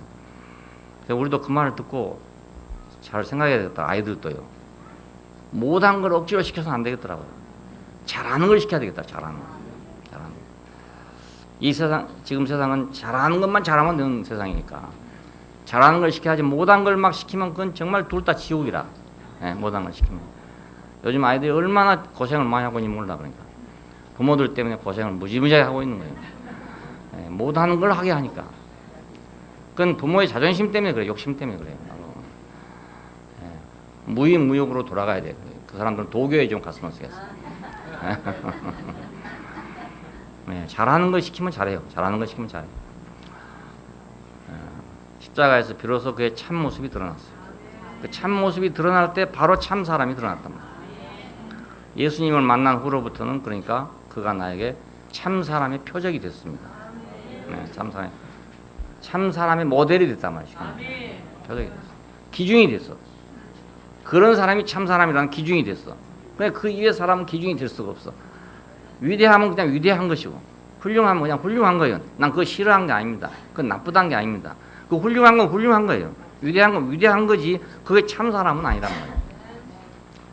우리도 그 말을 듣고 잘 생각해야 되겠다. 아이들도요. 못한 걸 억지로 시켜서는 안 되겠더라고요. 잘하는 걸 시켜야 되겠다. 잘하는 거. 이 세상, 지금 세상은 잘하는 것만 잘하면 되는 세상이니까 잘하는 걸 시켜야지 못한 걸 막 시키면 그건 정말 둘 다 지옥이라. 예, 못한 걸 시키면. 요즘 아이들이 얼마나 고생을 많이 하고 있는지 몰라. 그러니까 부모들 때문에 고생을 무지무지하게 하고 있는 거예요. 예, 못하는 걸 하게 하니까. 그건 부모의 자존심 때문에 그래요. 욕심 때문에 그래요. 예, 무의무욕으로 돌아가야 돼요. 그 사람들은 도교에 좀 갔으면 쓰겠어요. 예, 잘하는 걸 시키면 잘해요. 잘하는 걸 시키면 잘해요. 예, 십자가에서 비로소 그의 참 모습이 드러났어요. 그 참 모습이 드러날 때 바로 참 사람이 드러났단 말이에요. 예수님을 만난 후로부터는 그러니까 그가 나에게 참 사람의 표적이 됐습니다. 네, 참 사람의 모델이 됐단 말이죠. 표적이 됐어. 기준이 됐어. 그런 사람이 참 사람이라는 기준이 됐어. 그러니까 그 이외 사람은 기준이 될 수가 없어. 위대하면 그냥 위대한 것이고, 훌륭하면 그냥 훌륭한 거예요. 난 그거 싫어한 게 아닙니다. 그건 나쁘다는 게 아닙니다. 그 훌륭한 건 훌륭한 거예요. 위대한 건 위대한 거지. 그게 참 사람은 아니란 말이에요.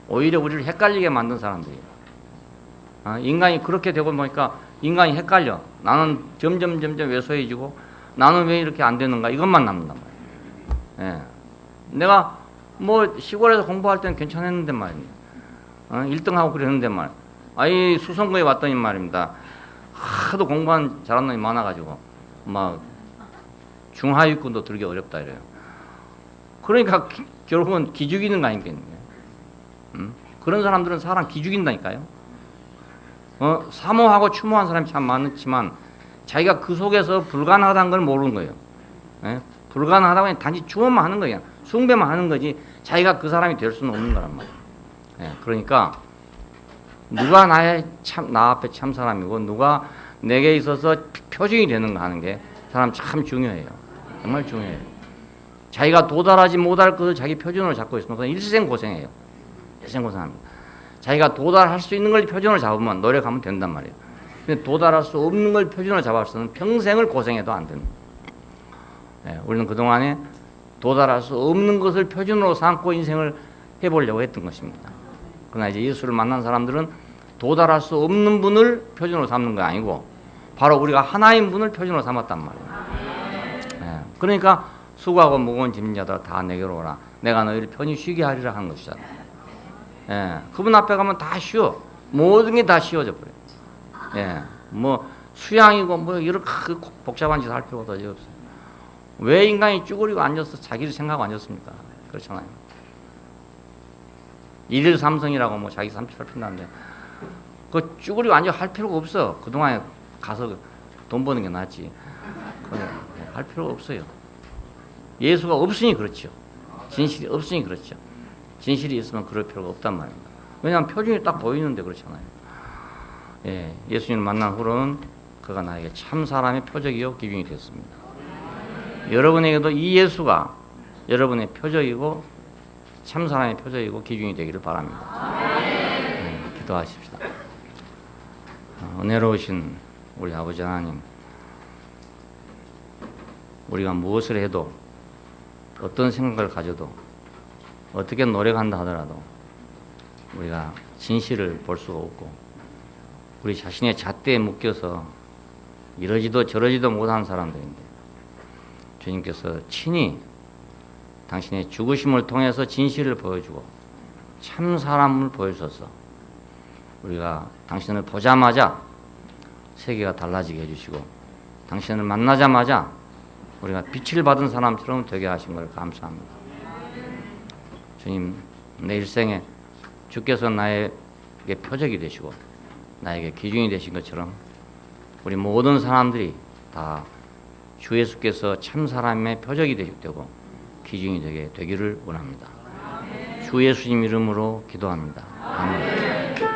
오히려 우리를 헷갈리게 만든 사람들이에요. 인간이 그렇게 되고 보니까 인간이 헷갈려. 나는 점점 왜소해지고 나는 왜 이렇게 안 되는가 이것만 남는단 말이에요. 예. 내가 뭐 시골에서 공부할 때는 괜찮았는데 말입니다. 1등하고 그랬는데 말. 아이 수성구에 왔더니 말입니다. 하도 공부한 잘하는 놈이 많아가지고 막 중하위권도 들기 어렵다 이래요. 그러니까 결국은 기죽이는 거 아니겠냐. 그런 사람들은 사람 기죽인다니까요. 사모하고 추모한 사람이 참 많지만 자기가 그 속에서 불가능하다는 걸 모르는 거예요. 예? 불가능하다고 단지 추모만 하는 거예요. 숭배만 하는 거지 자기가 그 사람이 될 수는 없는 거란 말이에요. 예, 그러니까 누가 나 앞에 참 사람이고 누가 내게 있어서 표준이 되는가 하는 게 사람 참 중요해요. 정말 중요해요. 자기가 도달하지 못할 것을 자기 표준으로 잡고 있으면 그건 일생 고생해요. 일생 고생합니다. 자기가 도달할 수 있는 걸 표준으로 잡으면 노력하면 된단 말이에요. 근데 도달할 수 없는 걸 표준으로 잡았으면 평생을 고생해도 안 되는 거예요. 예, 우리는 그동안에 도달할 수 없는 것을 표준으로 삼고 인생을 해보려고 했던 것입니다. 그러나 이제 예수를 만난 사람들은 도달할 수 없는 분을 표준으로 삼는 거 아니고 바로 우리가 하나인 분을 표준으로 삼았단 말이에요. 예, 그러니까 수고하고 무거운 짐진 자들아 다 내게로 오라. 내가 너희를 편히 쉬게 하리라 하는 것이잖아. 예, 그분 앞에 가면 다 쉬워. 모든 게 다 쉬워져 버려요. 예, 뭐 수양이고 뭐 이렇게 복잡한 짓을 할 필요가 없어요. 왜 인간이 쭈그리고 앉아서 자기를 생각하고 앉았습니까? 그렇잖아요. 일일 삼성이라고 뭐 자기 삼촌을 핀다는데 그 쭈그리고 앉아 할 필요가 없어. 그동안에 가서 돈 버는 게 낫지. 할 필요가 없어요. 예수가 없으니 그렇죠. 진실이 없으니 그렇죠. 진실이 있으면 그럴 필요가 없단 말입니다. 왜냐하면 표준이 딱 보이는데 그렇잖아요. 예, 예수님을 만난 후로는 그가 나에게 참 사람의 표적이요 기준이 됐습니다. 여러분에게도 이 예수가 여러분의 표적이고 참 사람의 표적이고 기준이 되기를 바랍니다. 기도하십시다. 은혜로우신 우리 아버지 하나님, 우리가 무엇을 해도 어떤 생각을 가져도 어떻게 노력한다 하더라도 우리가 진실을 볼 수가 없고 우리 자신의 잣대에 묶여서 이러지도 저러지도 못한 사람들인데 주님께서 친히 당신의 죽으심을 통해서 진실을 보여주고 참 사람을 보여주셔서 우리가 당신을 보자마자 세계가 달라지게 해주시고 당신을 만나자마자 우리가 빛을 받은 사람처럼 되게 하신 걸 감사합니다. 주님, 내 일생에 주께서 나에게 표적이 되시고 나에게 기준이 되신 것처럼 우리 모든 사람들이 다 주 예수께서 참 사람의 표적이 되고 기준이 되기를 원합니다. 주 예수님 이름으로 기도합니다. 아멘.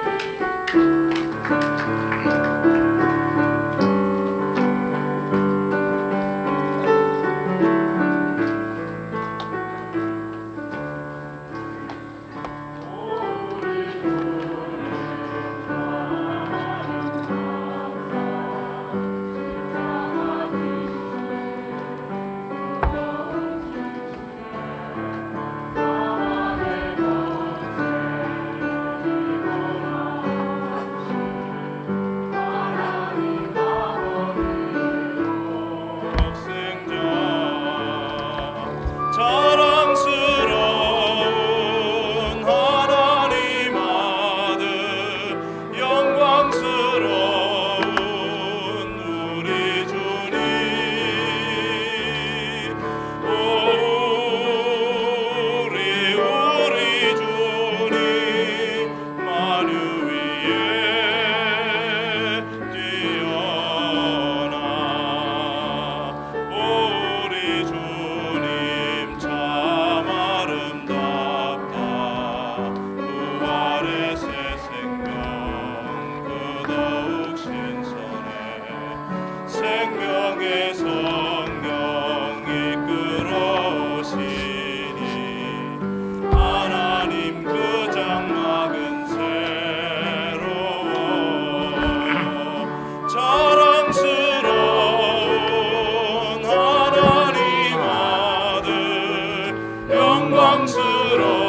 영광스러운